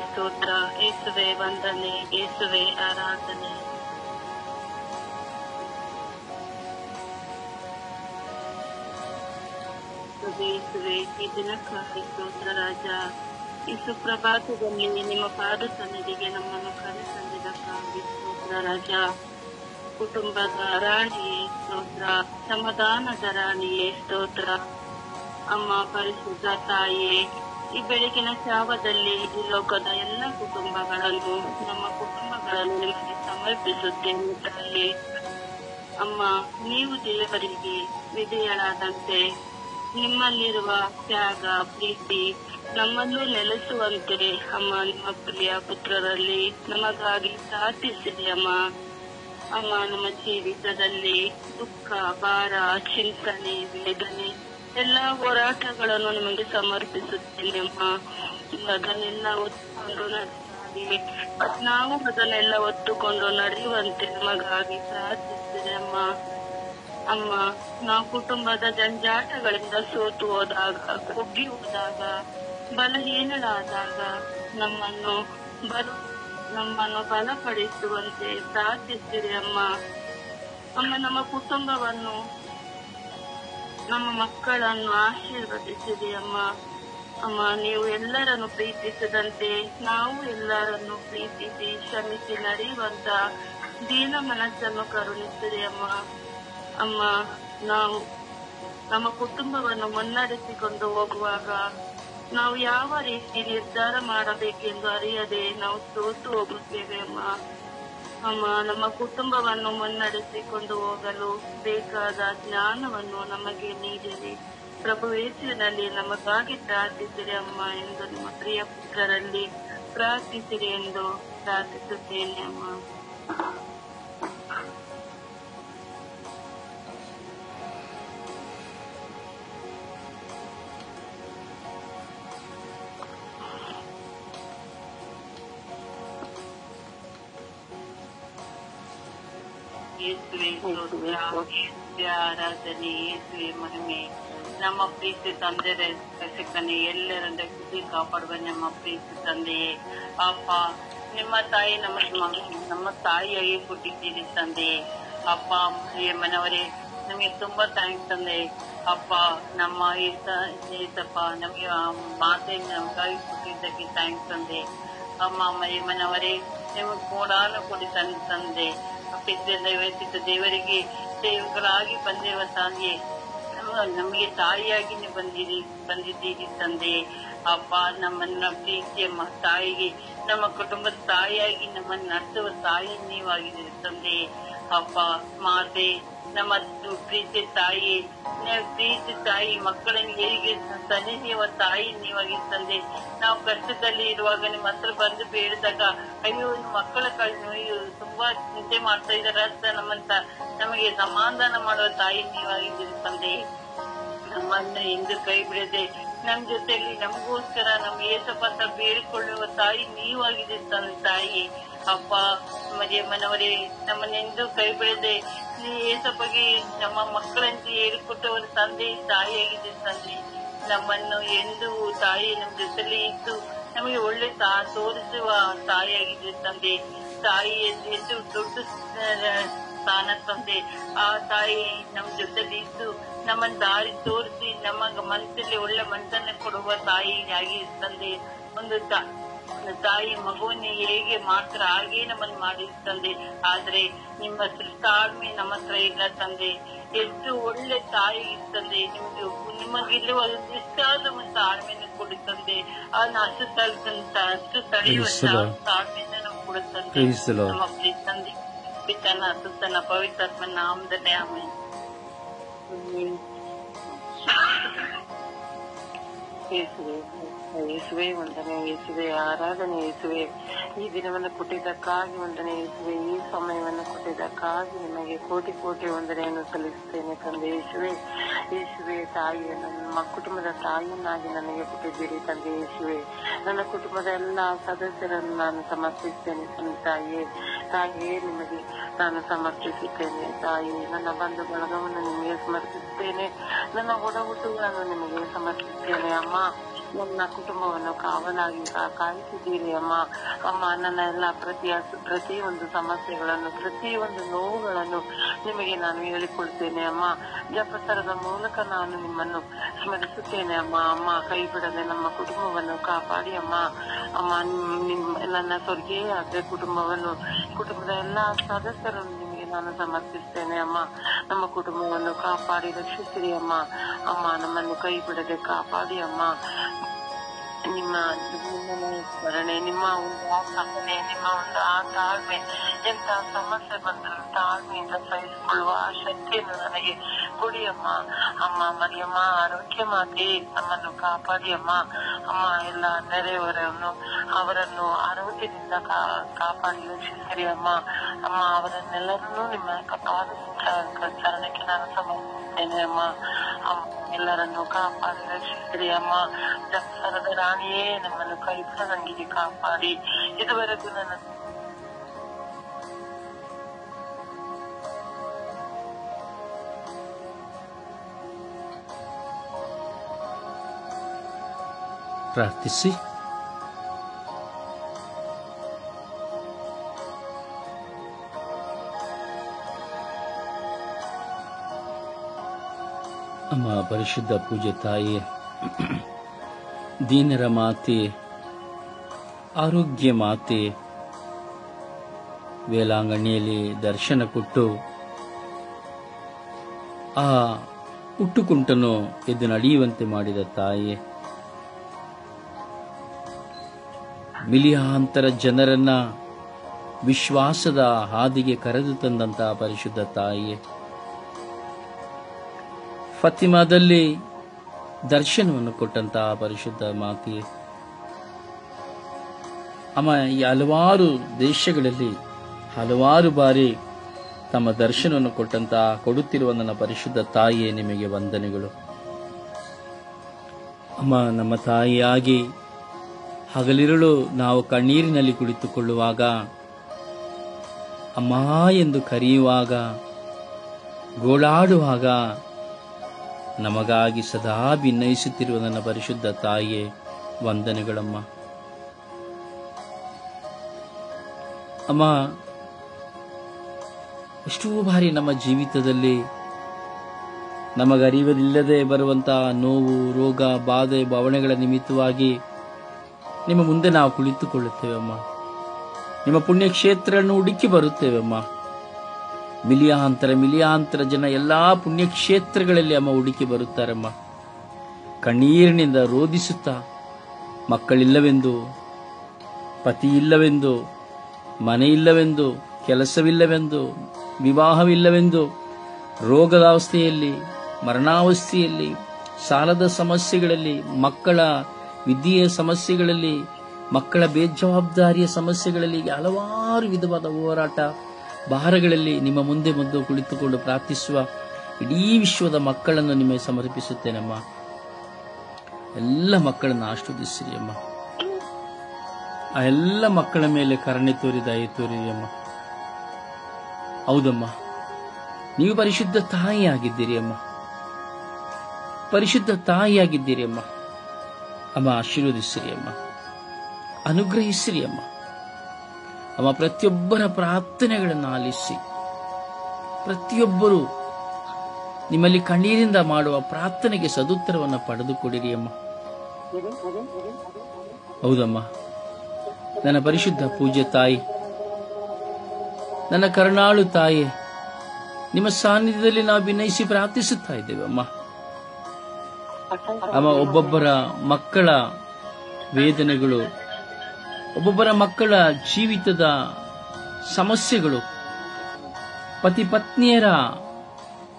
ಸ್ತೋತ್ರ. ಯೇಸುವೆ ವಂದನೆ, ಯೇಸುವೆ ಆರಾಧನೆ. ಯೇಸುವೆ ಈ ದಿನಕ್ಕಾಗಿ ಸ್ತೋತ್ರ ರಾಜ. ಈ ಸುಪ್ರಭಾತದಲ್ಲಿ ನಿಮ್ಮ ಪಾದ ಸನ್ನಿಧಿಗೆ ನಮ್ಮನ್ನು ಕರೆತಂದಿದ್ದಕ್ಕಾಗಿ ಸ್ತೋತ್ರ ರಾಜ. ಕುಟುಂಬದ ರಾಣಿಯೇ ಸ್ತೋತ್ರ, ಸಮಾಧಾನದ ರಾಣಿಯೇ ಸ್ತೋತ್ರ. ಅಮ್ಮ, ಪರಿಶುದ್ಧ ತಾಯಿಯೇ, ಈ ಬೆಳಗಿನ ಜಾವದಲ್ಲಿ ಈ ಲೋಕದ ಎಲ್ಲ ಕುಟುಂಬಗಳನ್ನು, ನಮ್ಮ ಕುಟುಂಬಗಳನ್ನು ನಿಮಗೆ ಸಮರ್ಪಿಸುತ್ತೇನೆ ತಾಯಿ. ಅಮ್ಮ, ನೀವು ದೇವರಿಗೆ ವಿಧೇಯಳಾದಂತೆ ನಿಮ್ಮಲ್ಲಿರುವ ತ್ಯಾಗ, ಪ್ರೀತಿ ನಮ್ಮನ್ನು ನೆಲೆಸುವಂತೆ ಅಮ್ಮ ನಿಮ್ಮ ಪ್ರಿಯ ಪುತ್ರರಲ್ಲಿ ನಮಗಾಗಿ ಪ್ರಾರ್ಥಿಸಿದೆ ಅಮ್ಮ. ಅಮ್ಮ, ನಮ್ಮ ಜೀವಿತದಲ್ಲಿ ದುಃಖ, ಭಾರ, ಚಿಂತನೆ, ವೇದನೆ ಎಲ್ಲ ಹೋರಾಟಗಳನ್ನು ನಿಮಗೆ ಸಮರ್ಪಿಸುತ್ತೇನೆ ಅಮ್ಮ. ಅದನ್ನೆಲ್ಲ ಹೊತ್ತುಕೊಂಡು ನಾವು ಅದನ್ನೆಲ್ಲ ಹೊತ್ತುಕೊಂಡು ನಡೆಯುವಂತೆ ನಮಗಾಗಿ ಪ್ರಾರ್ಥಿಸಿದೆ ಅಮ್ಮ. ಅಮ್ಮ, ನಾವು ಕುಟುಂಬದ ಜಂಜಾಟಗಳಿಂದ ಸೋತು ಹೋದಾಗ, ಕುಗ್ಗಿ ಹೋದಾಗ, ಬಲಹೀನಳಾದಾಗ ನಮ್ಮನ್ನು ಬಲಪಡಿಸುವಂತೆ ಪ್ರಾರ್ಥಿಸಿದೆ ಅಮ್ಮ. ಅಮ್ಮ, ನಮ್ಮ ಕುಟುಂಬವನ್ನು, ನಮ್ಮ ಮಕ್ಕಳನ್ನು ಆಶೀರ್ವದಿಸಿದೆ ಅಮ್ಮ. ಅಮ್ಮ, ನೀವು ಎಲ್ಲರನ್ನು ಪ್ರೀತಿಸಿದಂತೆ ನಾವು ಎಲ್ಲರನ್ನು ಪ್ರೀತಿಸಿ ಕ್ಷಮಿಸಿ ನಡೆಯುವಂತ ದೀನ ಮನಸ್ಸನ್ನು ಕರುಣಿಸಿದೆ ಅಮ್ಮ. ಅಮ್ಮ, ನಾವು ನಮ್ಮ ಕುಟುಂಬವನ್ನು ಮುನ್ನಡೆಸಿಕೊಂಡು ಹೋಗುವಾಗ ನಾವು ಯಾವ ರೀತಿ ನಿರ್ಧಾರ ಮಾಡಬೇಕೆಂದು ಅರಿಯದೆ ನಾವು ಸೋತು ಹೋಗುತ್ತೇವೆ ಅಮ್ಮ. ಅಮ್ಮ, ನಮ್ಮ ಕುಟುಂಬವನ್ನು ಮುನ್ನಡೆಸಿಕೊಂಡು ಹೋಗಲು ಬೇಕಾದ ಜ್ಞಾನವನ್ನು ನಮಗೆ ನೀಡಿರಿ. ಪ್ರಭು ಯೇಸುವಿನಲ್ಲಿ ನಮಗಾಗಿ ಪ್ರಾರ್ಥಿಸಿರಿ ಅಮ್ಮ ಎಂದು ನಿಮ್ಮ ಪ್ರಿಯ ಪುತ್ರರಲ್ಲಿ ಪ್ರಾರ್ಥಿಸಿರಿ ಎಂದು ಪ್ರಾರ್ಥಿಸುತ್ತೇನೆ ಅಮ್ಮ. ಯೇಸುವೆ ಸ್ತೋತ್ರ, ಯೇಸುವೆ ಆರಾಧನೆ, ಯೇಸುವೆ ಮಹಿಮೆ. ನಮ್ಮ ಪ್ರೀತಿ ತಂದೆ ರಕ್ಷಕನೇ, ಎಲ್ಲರಿಂದ ಖುಷಿ ಕಾಪಾಡುವ ನಮ್ಮ ಪ್ರೀತಿ ತಂದೆಯೇ ಅಪ್ಪ, ನಿಮ್ಮ ತಾಯಿ ನಮ್ಮ ತಾಯಿಯಾಗಿ ಕೊಟ್ಟಿದ್ದೀರಿ ತಂದೆಯೇ ಅಪ್ಪ. ಮನವರೇ ನಮಗೆ ತುಂಬಾ ಥ್ಯಾಂಕ್ಸ್ ತಂದೆ ಅಪ್ಪ. ನಮ್ಮ ಏಸಪ್ಪ ನಮಗೆ ಮಾತೆ ನಮಗಾಗಿ ಕೊಟ್ಟಿದ್ದಕ್ಕೆ ಥ್ಯಾಂಕ್ಸ್ ತಂದೆ ಅಮ್ಮ. ಮನವರೇ ನಿಮಗೆ ಕೋಡಾನು ಕೊಡಿ ತಂದೆ. ವೈಯಕ್ತಿಕ ದೇವರಿಗೆ ಸೇವಕರಾಗಿ ಬಂದಿರುವ ತಂದೆ, ನಮಗೆ ತಾಯಿಯಾಗಿ ನೀವು ಬಂದಿದ್ದೀರಿ ತಂದೆ ಅಪ್ಪ. ನಮ್ಮನ್ನ ಪ್ರೀತಿಯ ತಾಯಿಗೆ, ನಮ್ಮ ಕುಟುಂಬದ ತಾಯಿಯಾಗಿ ನಮ್ಮನ್ನು ನಡೆಸುವ ತಾಯಿ ನೀವಾಗಿದ್ದೀರಿ ತಂದೆ ಅಪ್ಪ. ಮಾತೆ ನಮ್ಮ ಪ್ರೀತಿ ತಾಯಿ, ಪ್ರೀತಿ ತಾಯಿ ಮಕ್ಕಳನ್ನು ಹೇಗೆ ಸನಿಹಿಸುವ ತಾಯಿ ನೀವಾಗಿ ತಂದೆ. ನಾವು ಕಷ್ಟದಲ್ಲಿ ಇರುವಾಗ ನಿಮ್ಮ ಹತ್ರ ಬಂದು ಬೇಡಿದಾಗ ಅಯ್ಯೋ ಮಕ್ಕಳ ತುಂಬಾ ಚಿಂತೆ ಮಾಡ್ತಾ ಇದಾರೆ ಅಂತ ನಮಗೆ ಸಮಾಧಾನ ಮಾಡುವ ತಾಯಿ ನೀವಾಗಿದ್ದೀರಿ ತಂದೆ. ನಮ್ಮನ್ನ ಎಂದು ಕೈ ಬಿಡದೆ ನಮ್ ಜೊತೆಲಿ ನಮಗೋಸ್ಕರ ನಮ್ಮ ಏಸಪ್ಪ ಬೇಡಿಕೊಳ್ಳುವ ತಾಯಿ ನೀವಾಗಿದೆ ತಾಯಿ ಅಪ್ಪ. ಮನವರೇ ನಮ್ಮನ್ನೆಂದು ಕೈ ಬಿಡದೆ ಏಸಪ್ಪಗೆ ನಮ್ಮ ಮಕ್ಕಳಂತೆ ಹೇಳಿಕೊಟ್ಟವರ ತಂದೆ ತಾಯಿಯಾಗಿದೆ ತಂದೆ. ನಮ್ಮನ್ನು ಎಂದು ತಾಯಿ ನಮ್ಮ ಜೊತೆಲಿ ಇದ್ದು ನಮಗೆ ಒಳ್ಳೆ ತೋರಿಸುವ ತಾಯಿಯಾಗಿದೆ ತಂದೆ. ತಾಯಿ ಎಷ್ಟು ದೊಡ್ಡ ಸ್ಥಾನ ತಂದೆ. ಆ ತಾಯಿ ನಮ್ಮ ಜೊತೆಲಿ ಇದ್ದು ನಮ್ಮನ್ನು ದಾರಿ ತೋರಿಸಿ ನಮ್ಮ ಮನಸ್ಸಲ್ಲಿ ಒಳ್ಳೆ ಮನಸ್ಸನ್ನು ಕೊಡುವ ತಾಯಿ ಆಗಿ ತಂದೆ. ಒಂದು ತಾಯಿ ಮಗುವನ್ನ ಹೇಗೆ ಮಾಡ್ತಾರೆ ಹಾಗೆ ನಮ್ಮನ್ನು ಮಾಡಿ ತಂದೆ. ಆದ್ರೆ ನಿಮ್ಮ ತಾಳ್ಮೆ ನಮ್ಮ ಹತ್ರ ಇಲ್ಲ ತಂದೆ. ಎಷ್ಟು ಒಳ್ಳೆ ತಾಯಿ ತಂದೆ. ನಿಮಗಿರುವ ಇಷ್ಟಾದ ಒಂದು ತಾಳ್ಮೆಯನ್ನು ಕೊಡಿ ತಂದೆ. ಅದನ್ನ ಅಷ್ಟು ತಡೆಯುವಂತ ತಾಳ್ಮೆಯನ್ನು ನಮ್ಗೆ ಕೊಡುತ್ತಂದೆ ನಮ್ಮ ಪ್ರೀತಿ ತಂದೆ. ಪಿತನ ಸುತ್ತನ ಪವಿತ್ರಾತ್ಮ ನಾಮದಲ್ಲಿ ಆಮೇಲೆ. ಯೇಸುವೆ ವಂದನೆ, ಯೇಸುವೆ ಆರಾಧನೆ, ಯೇಸುವೆ ಈ ದಿನವನ್ನು ಕೊಟ್ಟಿದ್ದಕ್ಕಾಗಿ ವಂದನೆ, ಯೇಸುವೆ ಈ ಸಮಯವನ್ನು ಕೊಟ್ಟಿದ್ದಕ್ಕಾಗಿ ನಿಮಗೆ ಕೋಟಿ ಕೋಟಿ ವಂದನೆಯನ್ನು ಸಲ್ಲಿಸುತ್ತೇನೆ ತಂದೆ. ಯೇಸುವೆ ತಾಯಿ, ನಮ್ಮ ಕುಟುಂಬದ ತಾಯಿಯನ್ನಾಗಿ ನನಗೆ ಕೊಟ್ಟಿದ್ದೀರಿ ತಂದೆ. ಯೇಸುವೆ ನನ್ನ ಕುಟುಂಬದ ಎಲ್ಲ ಸದಸ್ಯರನ್ನು ನಾನು ಸಮರ್ಪಿಸುತ್ತೇನೆ ತಾಯಿಯೇ ನಿಮಗೆ ನಾನು ಸಮರ್ಪಿಸುತ್ತೇನೆ ತಾಯಿ. ನನ್ನ ಬಂಧು ಬಳಗವನ್ನು ನಿಮಗೆ ಸಮರ್ಪಿಸುತ್ತೇನೆ. ನನ್ನ ಒಡ ಹುಟ್ಟುಗಳನ್ನು ನಿಮಗೆ ಸಮರ್ಪಿಸುತ್ತೇನೆ ಅಮ್ಮ. ನನ್ನ ಕುಟುಂಬವನ್ನು ಕಾವಲಾಗಿ ಕಾಯಿಸಿದ್ದೀರಿ ಅಮ್ಮ. ನನ್ನ ಎಲ್ಲ ಪ್ರತಿಯೊಂದು ಸಮಸ್ಯೆಗಳನ್ನು, ಪ್ರತಿಯೊಂದು ನೋವುಗಳನ್ನು ನಿಮಗೆ ನಾನು ಹೇಳಿಕೊಳ್ತೇನೆ ಅಮ್ಮ. ಜಪಸರದ ಮೂಲಕ ನಾನು ನಿಮ್ಮನ್ನು ಸ್ಮರಿಸುತ್ತೇನೆ ಅಮ್ಮ. ಕೈ ಬಿಡದೆ ನಮ್ಮ ಕುಟುಂಬವನ್ನು ಕಾಪಾಡಿ ಅಮ್ಮ. ನನ್ನ ಸ್ವರ್ಗೀಯ ಕುಟುಂಬದ ಎಲ್ಲಾ ಸದಸ್ಯರನ್ನು ನಿಮಗೆ ನಾನು ಸಮರ್ಪಿಸ್ತೇನೆ ಅಮ್ಮ. ನಮ್ಮ ಕುಟುಂಬವನ್ನು ಕಾಪಾಡಿ ರಕ್ಷಿಸಿರಿ ಅಮ್ಮ. ನಮ್ಮನ್ನು ಕೈ ಬಿಡದೆ ಕಾಪಾಡಿ ಅಮ್ಮ. ನಿಮ್ಮ ಸ್ಮರಣೆ, ನಿಮ್ಮ ಒಂದು ಆಸನೆ, ನಿಮ್ಮ ಒಂದು ಆ ತಾಳ್ಮೆ, ಎಂತ ಸಮಸ್ಯೆ ಬಂದರೂ ತಾಳ್ಮೆಯಿಂದ ಸಹಿಸಿಕೊಳ್ಳುವ ಆ ಶಕ್ತಿಯನ್ನು ನನಗೆ ಕೊಡಿ ಅಮ್ಮ. ಮರಿಯಮ್ಮ ಆರೋಗ್ಯ ಮಾತೆ, ನಮ್ಮನ್ನು ಕಾಪಾಡಿ ಅಮ್ಮ. ಎಲ್ಲ ನೆರೆಯವರನ್ನು ಅವರನ್ನು ಆರೋಗ್ಯದಿಂದ ಕಾಪಾಡಿ ರಕ್ಷಿಸಿರಿ ಅಮ್ಮ. ಅವರನ್ನೆಲ್ಲರನ್ನೂ ನಿಮ್ಮ ಕಪಾದ ಚರಣಕ್ಕೆ ನಾನು ಸಮರ್ಪಿಸುತ್ತೇನೆ ಅಮ್ಮ. ಎಲ್ಲರನ್ನು ಕಾಪಾಡಿ ರಕ್ಷಿಸಿರಿ ಅಮ್ಮ. ಜಪಸರದ ರಾಣಿಯೇ, ನಮ್ಮನ್ನು ಕೈ ಬಿಡದಂಗೆ ಕಾಪಾಡಿ ಇದುವರೆಗೂ ನನ್ನ ಪ್ರಾರ್ಥಿಸಿ. ಅಮ್ಮ ಪರಿಶುದ್ಧ ಪೂಜೆ ತಾಯಿ, ದೀನರ ಮಾತೆ, ಆರೋಗ್ಯ ಮಾತೆ, ವೇಲಾಂಗಣಿಯಲ್ಲಿ ದರ್ಶನ ಕೊಟ್ಟು ಆ ಹುಟ್ಟುಕುಂಟನು ಎದ್ದು ನಡೆಯುವಂತೆ ಮಾಡಿದ ತಾಯಿ, ಮಿಲಿಯಾಂತರ ಜನರನ್ನ ವಿಶ್ವಾಸದ ಹಾದಿಗೆ ಕರೆದು ತಂದಂತಹ ಪರಿಶುದ್ಧ ತಾಯಿ, ಫತಿಮಾದಲ್ಲಿ ದರ್ಶನವನ್ನು ಕೊಟ್ಟಂತಹ ಪರಿಶುದ್ಧ ಮಾತೆಯೇ, ಅಮ್ಮ ಈ ಹಲವಾರು ದೇಶಗಳಲ್ಲಿ ಹಲವಾರು ಬಾರಿ ತಮ್ಮ ದರ್ಶನವನ್ನು ಕೊಡುತ್ತಿರುವ ನನ್ನ ಪರಿಶುದ್ಧ ತಾಯಿಯೇ, ನಿಮಗೆ ವಂದನೆಗಳು. ಅಮ್ಮ, ನಮ್ಮ ತಾಯಿಯಾಗಿ ಹಗಲಿರುಳು ನಾವು ಕಣ್ಣೀರಿನಲ್ಲಿ ಕುಳಿತುಕೊಳ್ಳುವಾಗ, ಅಮ್ಮ ಎಂದು ಕರೆಯುವಾಗ, ಗೋಳಾಡುವಾಗ ನಮಗಾಗಿ ಸದಾ ಭಿನ್ನಯಿಸುತ್ತಿರುವ ನನ್ನ ಪರಿಶುದ್ಧ ತಾಯಿಯೇ, ವಂದನೆಗಳಮ್ಮ. ಅಮ್ಮ, ಎಷ್ಟೋ ಬಾರಿ ನಮ್ಮ ಜೀವಿತದಲ್ಲಿ ನಮಗರಿವಿಲ್ಲದೆ ಬರುವಂತಹ ನೋವು, ರೋಗ, ಬಾಧೆ, ಭಾವನೆಗಳ ನಿಮಿತ್ತವಾಗಿ ನಿಮ್ಮ ಮುಂದೆ ನಾವು ಕುಳಿತುಕೊಳ್ಳುತ್ತೇವಮ್ಮ. ನಿಮ್ಮ ಪುಣ್ಯಕ್ಷೇತ್ರವನ್ನು ಹುಡುಕಿ ಬರುತ್ತೇವಮ್ಮ. ಮಿಲಿಯಾಂತರ ಜನ ಎಲ್ಲಾ ಪುಣ್ಯಕ್ಷೇತ್ರಗಳಲ್ಲಿ ಅಮ್ಮ ಹುಡುಕಿ ಬರುತ್ತಾರಮ್ಮ. ಕಣ್ಣೀರಿನಿಂದ ರೋಧಿಸುತ್ತಾ, ಮಕ್ಕಳಿಲ್ಲವೆಂದು, ಪತಿ ಇಲ್ಲವೆಂದು, ಮನೆ ಇಲ್ಲವೆಂದು, ಕೆಲಸವಿಲ್ಲವೆಂದು, ವಿವಾಹವಿಲ್ಲವೆಂದು, ರೋಗದಾವಸ್ಥೆಯಲ್ಲಿ, ಮರಣಾವಸ್ಥೆಯಲ್ಲಿ, ಸಾಲದ ಸಮಸ್ಯೆಗಳಲ್ಲಿ, ಮಕ್ಕಳ ವಿದ್ಯೆಯ ಸಮಸ್ಯೆಗಳಲ್ಲಿ, ಮಕ್ಕಳ ಬೇಜವಾಬ್ದಾರಿಯ ಸಮಸ್ಯೆಗಳಲ್ಲಿ, ಹಲವಾರು ವಿಧವಾದ ಹೋರಾಟ ಭಾರಗಳಲ್ಲಿ ನಿಮ್ಮ ಮುಂದೆ ಕುಳಿತುಕೊಂಡು ಪ್ರಾರ್ಥಿಸುವ ಇಡೀ ವಿಶ್ವದ ಮಕ್ಕಳನ್ನು ನಿಮಗೆ ಸಮರ್ಪಿಸುತ್ತೇನಮ್ಮ. ಎಲ್ಲ ಮಕ್ಕಳನ್ನು ಆಶೀರ್ವದಿಸಿರಿ ಅಮ್ಮ. ಆ ಎಲ್ಲ ಮಕ್ಕಳ ಮೇಲೆ ಕರುಣೆ ತೋರಿ, ದಯೆ ತೋರಿರಿ ಅಮ್ಮ. ಹೌದಮ್ಮ, ನೀವು ಪರಿಶುದ್ಧ ತಾಯಿಯಾಗಿದ್ದೀರಿ ಅಮ್ಮ. ಪರಿಶುದ್ಧ ತಾಯಿಯಾಗಿದ್ದೀರಿ ಅಮ್ಮ. ಅಮ್ಮ, ಆಶೀರ್ವದಿಸಿರಿ ಅಮ್ಮ, ಅನುಗ್ರಹಿಸಿರಿ ಅಮ್ಮ. ಅಮ್ಮ, ಪ್ರತಿಯೊಬ್ಬರ ಪ್ರಾರ್ಥನೆಗಳನ್ನು ಆಲಿಸಿ, ಪ್ರತಿಯೊಬ್ಬರು ನಿಮ್ಮಲ್ಲಿ ಕಣ್ಣೀರಿಂದ ಮಾಡುವ ಪ್ರಾರ್ಥನೆಗೆ ಸದುತ್ತರವನ್ನು ಪಡೆದುಕೊಡಿರಿ ಅಮ್ಮ. ಹೌದಮ್ಮ, ನನ್ನ ಪರಿಶುದ್ಧ ಪೂಜ್ಯ ತಾಯಿ, ನನ್ನ ಕರುಣಾಳು ತಾಯಿ, ನಿಮ್ಮ ಸಾನ್ನಿಧ್ಯದಲ್ಲಿ ನಾವು ಭಿನ್ನಯಿಸಿ ಪ್ರಾರ್ಥಿಸುತ್ತಾ ಇದ್ದೇವೆ ಅಮ್ಮ. ಅಮ್ಮ, ಒಬ್ಬೊಬ್ಬರ ಮಕ್ಕಳ ವೇದನೆಗಳು, ಒಬ್ಬೊಬ್ಬರ ಮಕ್ಕಳ ಜೀವಿತದ ಸಮಸ್ಯೆಗಳು, ಪತಿ ಪತ್ನಿಯರ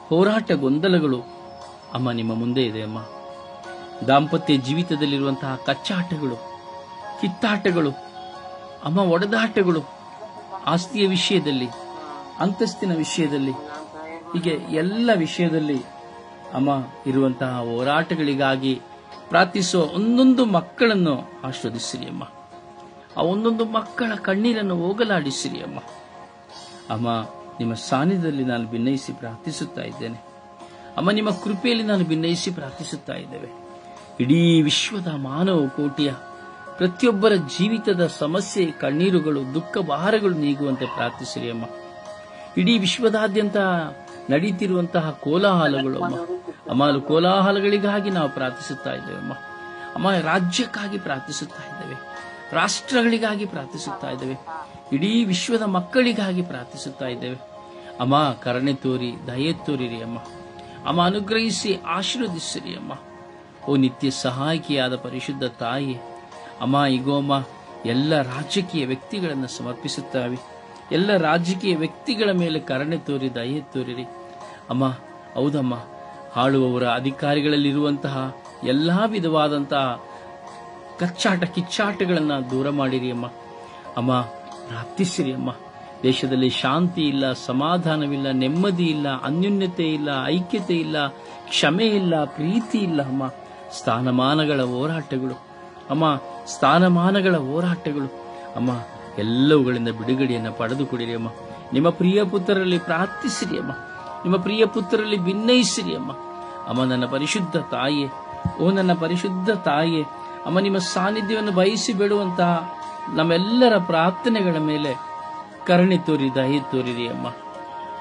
ಹೋರಾಟ ಗೊಂದಲಗಳು ಅಮ್ಮ ನಿಮ್ಮ ಮುಂದೆ ಇದೆ ಅಮ್ಮ. ದಾಂಪತ್ಯ ಜೀವಿತದಲ್ಲಿರುವಂತಹ ಕಚ್ಚಾಟಗಳು, ಕಿತ್ತಾಟಗಳು, ಅಮ್ಮ ಒಡೆದಾಟಗಳು, ಆಸ್ತಿಯ ವಿಷಯದಲ್ಲಿ, ಅಂತಸ್ತಿನ ವಿಷಯದಲ್ಲಿ, ಹೀಗೆ ಎಲ್ಲ ವಿಷಯದಲ್ಲಿ ಅಮ್ಮ ಇರುವಂತಹ ಹೋರಾಟಗಳಿಗಾಗಿ ಪ್ರಾರ್ಥಿಸುವ ಒಂದೊಂದು ಮಕ್ಕಳನ್ನು ಆಶೀರ್ವದಿಸಿರಿ ಅಮ್ಮ. ಆ ಒಂದೊಂದು ಮಕ್ಕಳ ಕಣ್ಣೀರನ್ನು ಹೋಗಲಾಡಿಸಿರಿ ಅಮ್ಮ. ಅಮ್ಮ, ನಿಮ್ಮ ಸಾನ್ನಿಧ್ಯದಲ್ಲಿ ನಾನು ಭಿನ್ನಯಿಸಿ ಪ್ರಾರ್ಥಿಸುತ್ತಾ ಇದ್ದೇನೆ ಅಮ್ಮ. ನಿಮ್ಮ ಕೃಪೆಯಲ್ಲಿ ನಾನು ಭಿನ್ನಯಿಸಿ ಪ್ರಾರ್ಥಿಸುತ್ತಾ ಇದ್ದೇವೆ. ಇಡೀ ವಿಶ್ವದ ಮಾನವ ಕೋಟಿಯ ಪ್ರತಿಯೊಬ್ಬರ ಜೀವಿತದ ಸಮಸ್ಯೆ, ಕಣ್ಣೀರುಗಳು, ದುಃಖ ಭಾರಗಳು ನೀಗುವಂತೆ ಪ್ರಾರ್ಥಿಸಿರಿ ಅಮ್ಮ. ಇಡೀ ವಿಶ್ವದಾದ್ಯಂತ ನಡೀತಿರುವಂತಹ ಕೋಲಾಹಲಗಳು ಅಮ್ಮ, ಕೋಲಾಹಲಗಳಿಗಾಗಿ ನಾವು ಪ್ರಾರ್ಥಿಸುತ್ತಾ ಇದ್ದೇವೆ ಅಮ್ಮ. ಅಮ್ಮ, ರಾಜ್ಯಕ್ಕಾಗಿ ಪ್ರಾರ್ಥಿಸುತ್ತಾ ಇದ್ದೇವೆ, ರಾಷ್ಟ್ರಗಳಿಗಾಗಿ ಪ್ರಾರ್ಥಿಸುತ್ತಾ ಇದ್ದೇವೆ, ಇಡೀ ವಿಶ್ವದ ಮಕ್ಕಳಿಗಾಗಿ ಪ್ರಾರ್ಥಿಸುತ್ತಾ ಇದ್ದೇವೆ ಅಮ್ಮ. ಕರುಣೆ ತೋರಿ, ದಯೆ ತೋರಿರಿ ಅಮ್ಮ. ಅಮ್ಮ, ಅನುಗ್ರಹಿಸಿ ಆಶೀರ್ವದಿಸಿರಿ ಅಮ್ಮ. ಓ ನಿತ್ಯ ಸಹಾಯಕಿಯಾದ ಪರಿಶುದ್ಧ ತಾಯಿ ಅಮ್ಮ, ಈಗೋ ಅಮ್ಮ ಎಲ್ಲ ರಾಜಕೀಯ ವ್ಯಕ್ತಿಗಳನ್ನು ಸಮರ್ಪಿಸುತ್ತಾವೆ. ಎಲ್ಲ ರಾಜಕೀಯ ವ್ಯಕ್ತಿಗಳ ಮೇಲೆ ಕರುಣೆ ತೋರಿ, ದಯೆ ತೋರಿರಿ ಅಮ್ಮ. ಹೌದಮ್ಮ, ಆಳುವವರ ಅಧಿಕಾರಿಗಳಲ್ಲಿರುವಂತಹ ಎಲ್ಲಾ ವಿಧವಾದಂತಹ ಕಚ್ಚಾಟ ಕಿಚ್ಚಾಟಗಳನ್ನು ದೂರ ಮಾಡಿರಿ ಅಮ್ಮ. ಅಮ್ಮ, ಪ್ರಾರ್ಥಿಸಿರಿ ಅಮ್ಮ. ದೇಶದಲ್ಲಿ ಶಾಂತಿ ಇಲ್ಲ, ಸಮಾಧಾನವಿಲ್ಲ, ನೆಮ್ಮದಿ ಇಲ್ಲ, ಅನ್ಯೋನ್ಯತೆ ಇಲ್ಲ, ಐಕ್ಯತೆ ಇಲ್ಲ, ಕ್ಷಮೆ ಇಲ್ಲ, ಪ್ರೀತಿ ಇಲ್ಲ ಅಮ್ಮ. ಸ್ಥಾನಮಾನಗಳ ಹೋರಾಟಗಳು ಅಮ್ಮ, ಸ್ಥಾನಮಾನಗಳ ಹೋರಾಟಗಳು ಅಮ್ಮ, ಎಲ್ಲವುಗಳಿಂದ ಬಿಡುಗಡೆಯನ್ನು ಪಡೆದುಕೊಡಿರಿ ಅಮ್ಮ. ನಿಮ್ಮ ಪ್ರಿಯ ಪುತ್ರರಲ್ಲಿ ಪ್ರಾರ್ಥಿಸಿರಿ ಅಮ್ಮ. ನಿಮ್ಮ ಪ್ರಿಯ ಪುತ್ರರಲ್ಲಿ ಭಿನ್ನಯಿಸಿರಿ ಅಮ್ಮ. ಅಮ್ಮ, ನನ್ನ ಪರಿಶುದ್ಧ ತಾಯಿಯೇ, ಓ ನನ್ನ ಪರಿಶುದ್ಧ ತಾಯಿಯೇ ಅಮ್ಮ, ನಿಮ್ಮ ಸಾನ್ನಿಧ್ಯವನ್ನು ಬಯಸಿ ಬೇಡುವಂತಹ ನಮ್ಮೆಲ್ಲರ ಪ್ರಾರ್ಥನೆಗಳ ಮೇಲೆ ಕರುಣೆ ತೋರಿ, ದಯೆ ತೋರಿರಿ ಅಮ್ಮ.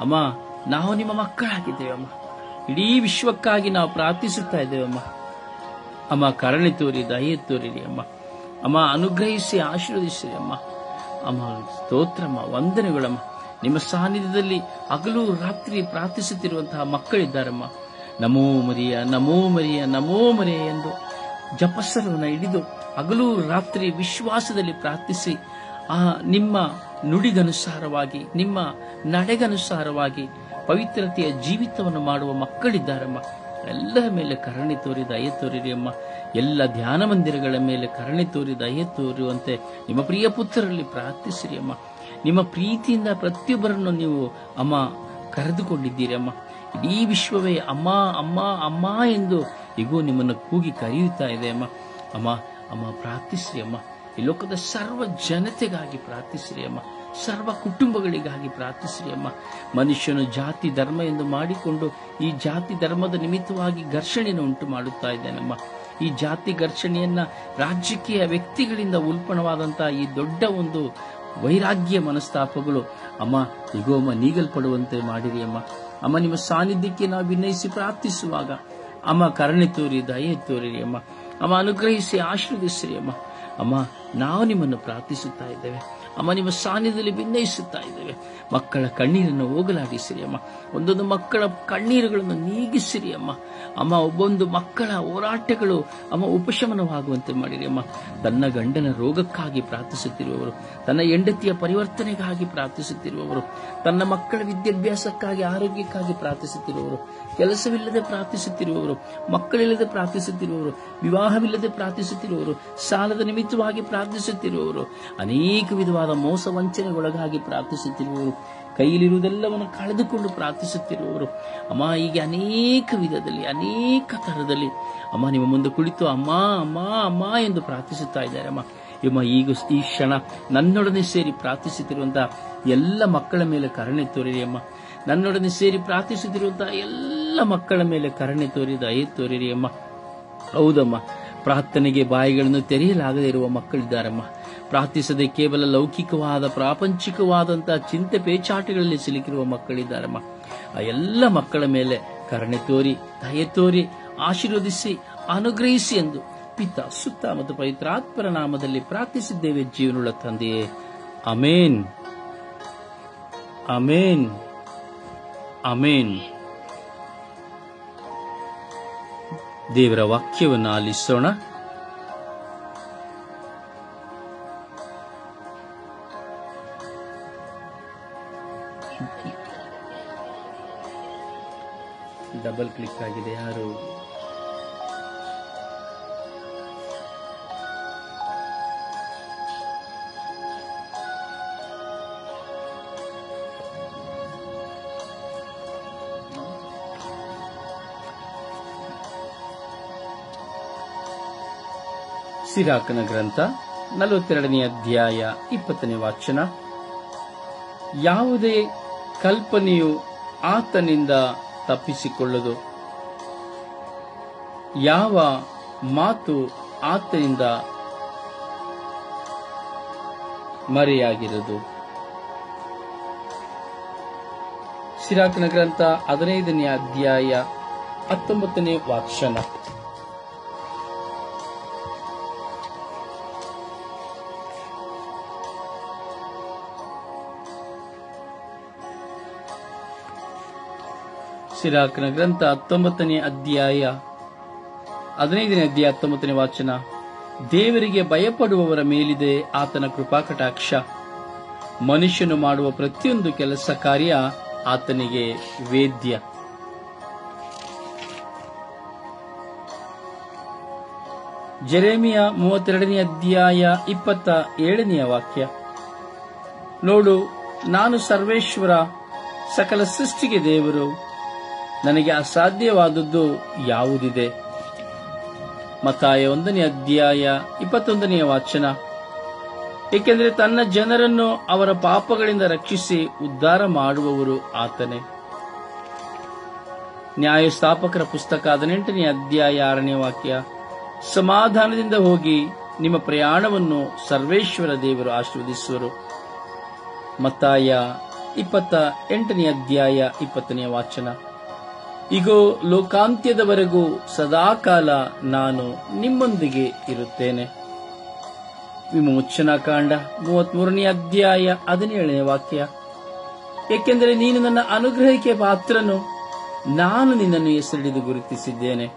ಅಮ್ಮ, ನಾವು ನಿಮ್ಮ ಮಕ್ಕಳಾಗಿದ್ದೇವೆ ಅಮ್ಮ. ಇಡೀ ವಿಶ್ವಕ್ಕಾಗಿ ನಾವು ಪ್ರಾರ್ಥಿಸುತ್ತಾ ಇದ್ದೇವೆ ಅಮ್ಮ. ಅಮ್ಮ, ಕರುಣೆ ತೋರಿ, ದಯೆ ತೋರಿರಿ ಅಮ್ಮ. ಅಮ್ಮ, ಅನುಗ್ರಹಿಸಿ ಆಶೀರ್ವದಿಸಿರಿ ಅಮ್ಮ. ಅಮ್ಮ, ಸ್ತೋತ್ರಮ್ಮ, ವಂದನೆಗಳಮ್ಮ. ನಿಮ್ಮ ಸಾನ್ನಿಧ್ಯದಲ್ಲಿ ಹಗಲು ರಾತ್ರಿ ಪ್ರಾರ್ಥಿಸುತ್ತಿರುವಂತಹ ಮಕ್ಕಳಿದ್ದಾರಮ್ಮ. ನಮೋ ಮರಿಯ, ನಮೋ ಮರಿಯ, ನಮೋ ಮರಿಯ ಎಂದು ಜಪಸ್ವರವನ್ನು ಹಿಡಿದು ಹಗಲು ರಾತ್ರಿ ವಿಶ್ವಾಸದಲ್ಲಿ ಪ್ರಾರ್ಥಿಸಿ ನಿಮ್ಮ ನುಡಿಗನುಸಾರವಾಗಿ, ನಿಮ್ಮ ನಡೆಗನುಸಾರವಾಗಿ ಪವಿತ್ರತೆಯ ಜೀವಿತವನ್ನು ಮಾಡುವ ಮಕ್ಕಳಿದ್ದಾರಮ್ಮ. ಎಲ್ಲರ ಮೇಲೆ ಕರುಣೆ ತೋರಿ ದಯೆ ತೋರಿರಿ ಅಮ್ಮ. ಎಲ್ಲ ಧ್ಯಾನ ಮಂದಿರಗಳ ಮೇಲೆ ಕರುಣೆ ತೋರಿ ದಯೆ ತೋರುವಂತೆ ನಿಮ್ಮ ಪ್ರಿಯ ಪುತ್ರರಲ್ಲಿ ಪ್ರಾರ್ಥಿಸಿರಿ ಅಮ್ಮ. ನಿಮ್ಮ ಪ್ರೀತಿಯಿಂದ ಪ್ರತಿಯೊಬ್ಬರನ್ನು ನೀವು ಅಮ್ಮ ಕರೆದುಕೊಂಡಿದ್ದೀರಿ ಅಮ್ಮ. ಇಡೀ ವಿಶ್ವವೇ ಅಮ್ಮ ಅಮ್ಮ ಅಮ್ಮ ಎಂದು ಈಗೋ ನಿಮ್ಮನ್ನು ಕೂಗಿ ಕರೆಯುತ್ತಾ ಇದೆ ಅಮ್ಮ. ಅಮ್ಮ ಅಮ್ಮ ಪ್ರಾರ್ಥಿಸ್ರಿ ಅಮ್ಮ. ಈ ಲೋಕದ ಸರ್ವ ಜನತೆಗಾಗಿ ಪ್ರಾರ್ಥಿಸ್ರಿ ಅಮ್ಮ. ಸರ್ವ ಕುಟುಂಬಗಳಿಗಾಗಿ ಪ್ರಾರ್ಥಿಸ್ರಿ ಅಮ್ಮ. ಮನುಷ್ಯನು ಜಾತಿ ಧರ್ಮ ಎಂದು ಮಾಡಿಕೊಂಡು ಈ ಜಾತಿ ಧರ್ಮದ ನಿಮಿತ್ತವಾಗಿ ಘರ್ಷಣೆಯನ್ನು ಉಂಟು ಮಾಡುತ್ತಾ ಇದ್ದಾನಮ್ಮ. ಈ ಜಾತಿ ಘರ್ಷಣೆಯನ್ನ ರಾಜಕೀಯ ವ್ಯಕ್ತಿಗಳಿಂದ ಉಲ್ಪಣವಾದಂತಹ ಈ ದೊಡ್ಡ ಒಂದು ವೈರಾಗ್ಯ ಮನಸ್ತಾಪಗಳು ಅಮ್ಮ ಈಗೋ ಅಮ್ಮ ನೀಗಲ್ಪಡುವಂತೆ ಮಾಡಿರಿ ಅಮ್ಮ. ಅಮ್ಮ ನಿಮ್ಮ ಸಾನ್ನಿಧ್ಯಕ್ಕೆ ನಾವು ವಿನಯಿಸಿ ಪ್ರಾರ್ಥಿಸುವಾಗ ಅಮ್ಮ ಕರುಣೆ ತೋರಿ ದಯೆ ತೋರಿರಿ ಅಮ್ಮ. ಅಮ್ಮ ಅನುಗ್ರಹಿಸಿ ಆಶೀರ್ವದಿಸಿರಿ ಅಮ್ಮ. ಅಮ್ಮ ನಾವು ನಿಮ್ಮನ್ನು ಪ್ರಾರ್ಥಿಸುತ್ತಾ ಇದ್ದೇವೆ ಅಮ್ಮ. ನಿಮ್ಮ ಸಾನ್ನಿಧ್ಯದಲ್ಲಿ ವಿನಯಿಸುತ್ತಾ ಇದ್ದೇವೆ. ಮಕ್ಕಳ ಕಣ್ಣೀರನ್ನು ಹೋಗಲಾಡಿಸಿರಿ ಅಮ್ಮ. ಒಂದೊಂದು ಮಕ್ಕಳ ಕಣ್ಣೀರುಗಳನ್ನು ನೀಗಿಸಿರಿ ಅಮ್ಮ. ಅಮ್ಮ ಒಬ್ಬೊಂದು ಮಕ್ಕಳ ಹೋರಾಟಗಳು ಅಮ್ಮ ಉಪಶಮನವಾಗುವಂತೆ ಮಾಡಿರಿ ಅಮ್ಮ. ತನ್ನ ಗಂಡನ ರೋಗಕ್ಕಾಗಿ ಪ್ರಾರ್ಥಿಸುತ್ತಿರುವವರು, ತನ್ನ ಹೆಂಡತಿಯ ಪರಿವರ್ತನೆಗಾಗಿ ಪ್ರಾರ್ಥಿಸುತ್ತಿರುವವರು, ತನ್ನ ಮಕ್ಕಳ ವಿದ್ಯಾಭ್ಯಾಸಕ್ಕಾಗಿ ಆರೋಗ್ಯಕ್ಕಾಗಿ ಪ್ರಾರ್ಥಿಸುತ್ತಿರುವವರು, ಕೆಲಸವಿಲ್ಲದೆ ಪ್ರಾರ್ಥಿಸುತ್ತಿರುವವರು, ಮಕ್ಕಳಿಲ್ಲದೆ ಪ್ರಾರ್ಥಿಸುತ್ತಿರುವವರು, ವಿವಾಹವಿಲ್ಲದೆ ಪ್ರಾರ್ಥಿಸುತ್ತಿರುವವರು, ಸಾಲದ ನಿಮಿತ್ತವಾಗಿ ಪ್ರಾರ್ಥಿಸುತ್ತಿರುವವರು, ಅನೇಕ ವಿಧವಾದ ಮೋಸ ವಂಚನೆಗೊಳಗಾಗಿ ಪ್ರಾರ್ಥಿಸುತ್ತಿರುವವರು, ಕೈಲಿರುವುದೆಲ್ಲವನ್ನು ಕಳೆದುಕೊಂಡು ಪ್ರಾರ್ಥಿಸುತ್ತಿರುವವರು ಅಮ್ಮ. ಹೀಗೆ ಅನೇಕ ವಿಧದಲ್ಲಿ ಅನೇಕ ತರದಲ್ಲಿ ಅಮ್ಮ ನಿಮ್ಮ ಮುಂದೆ ಕುಳಿತು ಅಮ್ಮ ಅಮ್ಮ ಅಮ್ಮ ಎಂದು ಪ್ರಾರ್ಥಿಸುತ್ತಾ ಇದ್ದಾರೆ ಅಮ್ಮ. ಅಮ್ಮ ಈಗ ಈ ಕ್ಷಣ ನನ್ನೊಡನೆ ಸೇರಿ ಪ್ರಾರ್ಥಿಸುತ್ತಿರುವಂತಹ ಎಲ್ಲ ಮಕ್ಕಳ ಮೇಲೆ ಕರುಣೆ ತೋರಿರಿ ಅಮ್ಮ. ನನ್ನೊಡನೆ ಸೇರಿ ಪ್ರಾರ್ಥಿಸುತ್ತಿರುವಂತಹ ಎಲ್ಲ ಮಕ್ಕಳ ಮೇಲೆ ಕರುಣೆ ತೋರಿ ದಯೆ ತೋರಿರಿ ಅಮ್ಮ. ಹೌದಮ್ಮ, ಪ್ರಾರ್ಥನೆಗೆ ಬಾಯಿಗಳನ್ನು ತೆರೆಯಲಾಗದೇ ಇರುವ ಮಕ್ಕಳಿದ್ದಾರಮ್ಮ. ಪ್ರಾರ್ಥಿಸದೆ ಕೇವಲ ಲೌಕಿಕವಾದ ಪ್ರಾಪಂಚಿಕವಾದಂತಹ ಚಿಂತೆ ಪೇಚಾಟಗಳಲ್ಲಿ ಸಿಲುಕಿರುವ ಮಕ್ಕಳಿದ್ದಾರಮ್ಮ. ಆ ಎಲ್ಲ ಮಕ್ಕಳ ಮೇಲೆ ಕರುಣೆ ತೋರಿ ದಯೆ ತೋರಿ ಆಶೀರ್ವದಿಸಿ ಅನುಗ್ರಹಿಸಿ ಎಂದು ಪಿತ ಸುತ್ತ ಮತ್ತು ಪವಿತ್ರಾತ್ಮರ ನಾಮದಲ್ಲಿ ಪ್ರಾರ್ಥಿಸಿದ್ದೇವೆ ಜೀವನುಳ್ಳ ತಂದೆಯೇ, ಅಮೇನ್ ಅಮೇನ್ ಅಮೇನ್. ದೇವರ ವಾಕ್ಯವನ್ನು ಆಲಿಸೋಣ. ಡಬಲ್ ಕ್ಲಿಕ್ ಆಗಿದೆ. ಯಾರು ಸಿರಾಕನ ಗ್ರಂಥ 42ನೇ ಅಧ್ಯಾಯ 20ನೇ ವಾಚನ. ಯಾವುದೇ ಕಲ್ಪನೆಯು ಆತನಿಂದ ತಪ್ಪಿಸಿಕೊಳ್ಳದು, ಯಾವ ಮಾತು ಆತನಿಂದ ಮರೆಯಾಗಿರದು. ಸಿರಾಕನ ಗ್ರಂಥ 15ನೇ ಅಧ್ಯಾಯ 19ನೇ ವಾಚನ. ಸಿರಾಕನ ಗ್ರಂಥ 19ನೇ ಅಧ್ಯಾಯ 15ನೇ ಅಧ್ಯಾಯ 19ನೇ ವಾಚನ. ದೇವರಿಗೆ ಭಯಪಡುವವರ ಮೇಲಿದೆ ಆತನ ಕೃಪಾಕಟಾಕ್ಷ, ಮನುಷ್ಯನು ಮಾಡುವ ಪ್ರತಿಯೊಂದು ಕೆಲಸ ಕಾರ್ಯ ಆತನಿಗೆ ವೇದ್ಯ. ಜೆರೆಮಿಯ 32ನೇ ಅಧ್ಯಾಯ 27ನೇ ವಾಕ್ಯ. ನೋಡು, ನಾನು ಸರ್ವೇಶ್ವರ, ಸಕಲ ಸೃಷ್ಟಿಗೆ ದೇವರು, ನನಗೆ ಅಸಾಧ್ಯವಾದದ್ದು ಯಾವುದಿದೆ. ಮತ್ತಾಯ 1ನೇ ಅಧ್ಯಾಯ 21ನೇ ವಾಚನ. ಏಕೆಂದರೆ ತನ್ನ ಜನರನ್ನು ಅವರ ಪಾಪಗಳಿಂದ ರಕ್ಷಿಸಿ ಉದ್ಧಾರ ಮಾಡುವವರು ಆತನೇ. ನ್ಯಾಯಸ್ಥಾಪಕರ ಪುಸ್ತಕ 18ನೇ ಅಧ್ಯಾಯ 6ನೇ ವಾಕ್ಯ. ಸಮಾಧಾನದಿಂದ ಹೋಗಿ, ನಿಮ್ಮ ಪ್ರಯಾಣವನ್ನು ಸರ್ವೇಶ್ವರ ದೇವರು ಆಶೀರ್ವದಿಸುವರು. ಮತ್ತಾಯ 28ನೇ ಅಧ್ಯಾಯ 20ನೇ ವಾಚನ. ಇಗೋ, ಲೋಕಾಂತ್ಯದವರೆಗೂ ಸದಾಕಾಲ ನಾನು ನಿಮ್ಮೊಂದಿಗೆ ಇರುತ್ತೇನೆ. ವಿಮೋಚನಾಕಾಂಡ 33ನೇ ಅಧ್ಯಾಯ 17ನೇ ವಾಕ್ಯ. ಏಕೆಂದರೆ ನೀನು ನನ್ನ ಅನುಗ್ರಹಕ್ಕೆ ಪಾತ್ರನು, ನಾನು ನಿನ್ನನ್ನು ಹೆಸರಿಡಿದು ಗುರುತಿಸಿದ್ದೇನೆ.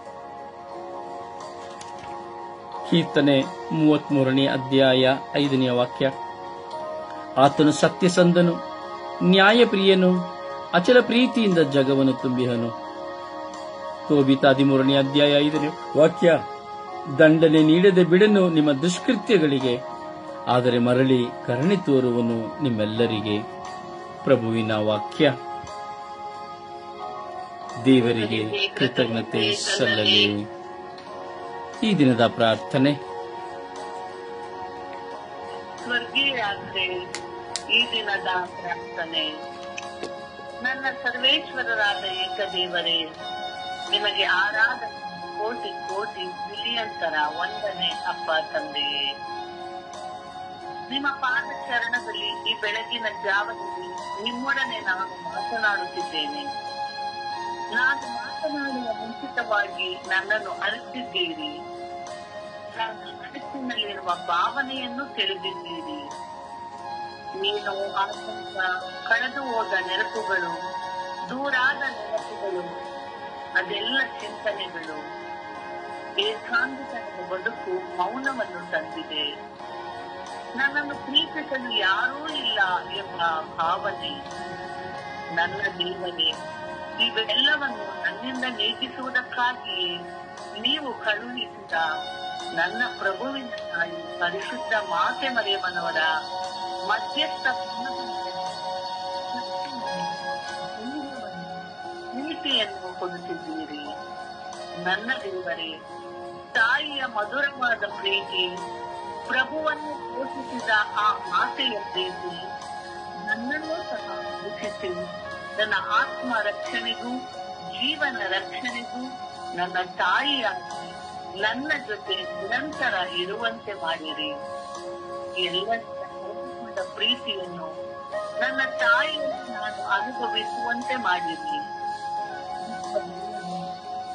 ಕೀರ್ತನೆ 33ನೇ ಅಧ್ಯಾಯ 5ನೇ ವಾಕ್ಯ. ಆತನು ಸತ್ಯಸಂಧನು, ನ್ಯಾಯಪ್ರಿಯನು, ಅಚಲ ಪ್ರೀತಿಯಿಂದ ಜಗವನ್ನು ತುಂಬಿಹನು. ತೋಬಿತ 13ನೇ ಅಧ್ಯಾಯ 5ನೇ ವಾಕ್ಯ, ದಂಡನೆ ನೀಡದೆ ಬಿಡನು ನಿಮ್ಮ ದುಷ್ಕೃತ್ಯಗಳಿಗೆ, ಆದರೆ ಮರಳಿ ಕರುಣೆ ತೋರುವನು ನಿಮ್ಮೆಲ್ಲರಿಗೆ. ಪ್ರಭುವಿನ ವಾಕ್ಯ. ದೇವರಿಗೆ ಕೃತಜ್ಞತೆ ಸಲ್ಲಲಿ. ಈ ದಿನದ ಪ್ರಾರ್ಥನೆ. ಸ್ವರ್ಗೀಯಾತ್ರೆ. ಈ ದಿನದ ಪ್ರಾರ್ಥನೆ. ನನ್ನ ಸರ್ವೇಶ್ವರರಾದ ಏಕದೇವರೇ, ನಿಮಗೆ ಆರಾಧನೆ ಕೋಟಿ ಕೋಟಿ ಬಿಲಿಯಂತರ ವಂದನೆ ಅಪ್ಪ ತಂದೆಯೇ. ನಿಮ್ಮ ಪಾದ ಚರಣದಲ್ಲಿ ಈ ಬೆಳಗಿನ ಜಾವದಲ್ಲಿ ನಿಮ್ಮೊಡನೆ ನಾನು ಮಾತನಾಡುತ್ತಿದ್ದೇನೆ. ನಾನು ಮಾತನಾಡುವ ಮುಂಚಿತವಾಗಿ ನನ್ನನ್ನು ಅರಿತಿದ್ದೀರಿ. ನನ್ನ ಮನಸ್ಸಿನಲ್ಲಿರುವ ಭಾವನೆಯನ್ನು ತಿಳಿದಿದ್ದೀರಿ. ನೀನು ಆತಂಕ, ಕಳೆದು ಹೋದ ನೆನಪುಗಳು, ದೂರಾದ ನೆನಪುಗಳು, ಅದೆಲ್ಲ ಚಿಂತನೆಗಳು, ಏಕಾಂಗಿತನದ ಬದುಕು ಮೌನವನ್ನು ತಂದಿದೆ. ನನ್ನನ್ನು ಪ್ರೀತಿಸಲು ಯಾರೂ ಇಲ್ಲ ಎಂಬ ಭಾವನೆ. ನನ್ನ ದೇವರೇ, ಇವೆಲ್ಲವನ್ನು ನನ್ನಿಂದ ನೀಗಿಸುವುದಕ್ಕಾಗಿಯೇ ನೀವು ಕಳುಹಿಸಿದ ನನ್ನ ಪ್ರಭುವಿನ ತಾಯಿ ಪರಿಶುದ್ಧ ಮಾತೆ ಮರಿಯಮ್ಮನವರ ಮಧ್ಯಸ್ಥ ನೀತಿಯನ್ನು ಕೊಡುತ್ತಿದ್ದೀರಿ. ನನ್ನ ದೇವರೇ, ತಾಯಿಯ ಮಧುರವಾದ ಪ್ರೀತಿ, ಪ್ರಭುವನ್ನು ಪೋಷಿಸಿದ ಆ ಮಾತೆಯ ಪ್ರೀತಿ ನನ್ನನ್ನೂ ಸಹ ರಕ್ಷಿಸಿ ನನ್ನ ಆತ್ಮ ರಕ್ಷಣೆಗೂ ಜೀವನ ರಕ್ಷಣೆಗೂ ನನ್ನ ತಾಯಿಯಾಗಿ ನನ್ನ ಜೊತೆ ನಿರಂತರ ಇರುವಂತೆ ಮಾಡಿರಿ. ಎಲ್ಲ ಪ್ರೀತಿಯನ್ನು ನನ್ನ ತಾಯಿಯನ್ನು ನಾನು ಅನುಭವಿಸುವಂತೆ ಮಾಡಿರಿ.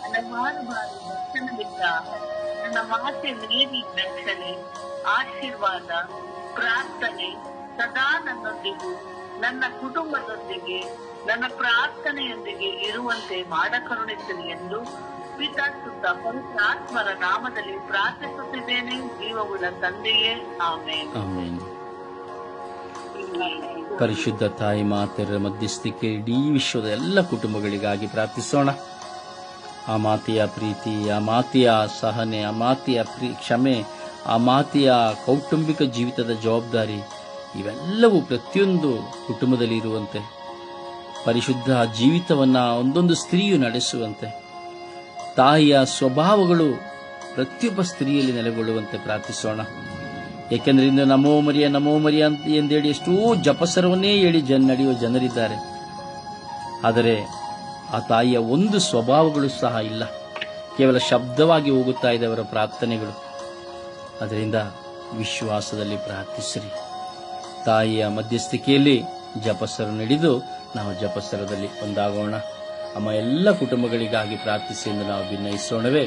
ಹಲವಾರು ಬಾರಿ ದರ್ಶನವಿದ್ದ ನನ್ನ ಮಾತೆ ಮೇರಿ ರಕ್ಷಣೆ, ಆಶೀರ್ವಾದ, ಪ್ರಾರ್ಥನೆ ಸದಾ ನನ್ನೊಂದಿಗೂ ನನ್ನ ಕುಟುಂಬದೊಂದಿಗೆ ನನ್ನ ಪ್ರಾರ್ಥನೆಯೊಂದಿಗೆ ಇರುವಂತೆ ಮಾಡಕರುಣಿಸಲಿ ಎಂದು ಪಿತಾ ಸುತ್ತ ಪವಿತ್ರ ಆತ್ಮರ ನಾಮದಲ್ಲಿ ಪ್ರಾರ್ಥಿಸುತ್ತಿದ್ದೇನೆ. ಜೀವವುಳ್ಳ ತಂದೆಯೇ, ಆಮೇನ್. ಪರಿಶುದ್ಧ ತಾಯಿ ಮಾತೆಯರ ಮಧ್ಯಸ್ಥಿಕೆ ಇಡೀ ವಿಶ್ವದ ಎಲ್ಲ ಕುಟುಂಬಗಳಿಗಾಗಿ ಪ್ರಾರ್ಥಿಸೋಣ. ಆ ಮಾತೆಯ ಪ್ರೀತಿ, ಆ ಮಾತೆಯ ಸಹನೆ, ಆ ಮಾತೆಯ ಕ್ಷಮೆ, ಆ ಮಾತೆಯ ಕೌಟುಂಬಿಕ ಜೀವಿತದ ಜವಾಬ್ದಾರಿ ಇವೆಲ್ಲವೂ ಪ್ರತಿಯೊಂದು ಕುಟುಂಬದಲ್ಲಿ ಇರುವಂತೆ, ಪರಿಶುದ್ಧ ಜೀವಿತವನ್ನ ಒಂದೊಂದು ಸ್ತ್ರೀಯು ನಡೆಸುವಂತೆ, ತಾಯಿಯ ಸ್ವಭಾವಗಳು ಪ್ರತಿಯೊಬ್ಬ ಸ್ತ್ರೀಯಲ್ಲಿ ನೆಲೆಗೊಳ್ಳುವಂತೆ ಪ್ರಾರ್ಥಿಸೋಣ. ಏಕೆಂದರೆ ಇಂದು ನಮೋ ಮರಿಯ ಎಂದೇಳಿ ಎಷ್ಟೋ ಜಪಸರವನ್ನೇ ಹೇಳಿ ನಡೆಯುವ ಜನರಿದ್ದಾರೆ. ಆದರೆ ಆ ತಾಯಿಯ ಒಂದು ಸ್ವಭಾವಗಳು ಸಹ ಇಲ್ಲ, ಕೇವಲ ಶಬ್ದವಾಗಿ ಹೋಗುತ್ತಾ ಇದೆ ಅವರ ಪ್ರಾರ್ಥನೆಗಳು. ಅದರಿಂದ ವಿಶ್ವಾಸದಲ್ಲಿ ಪ್ರಾರ್ಥಿಸಿರಿ. ತಾಯಿಯ ಮಧ್ಯಸ್ಥಿಕೆಯಲ್ಲಿ ಜಪಸರ ನಡೆದು ನಾವು ಜಪಸರದಲ್ಲಿ ಒಂದಾಗೋಣ. ಅಮ್ಮ ಎಲ್ಲ ಕುಟುಂಬಗಳಿಗಾಗಿ ಪ್ರಾರ್ಥಿಸಿ ಎಂದು ನಾವು ಭಿನ್ನಯಿಸೋಣವೇ.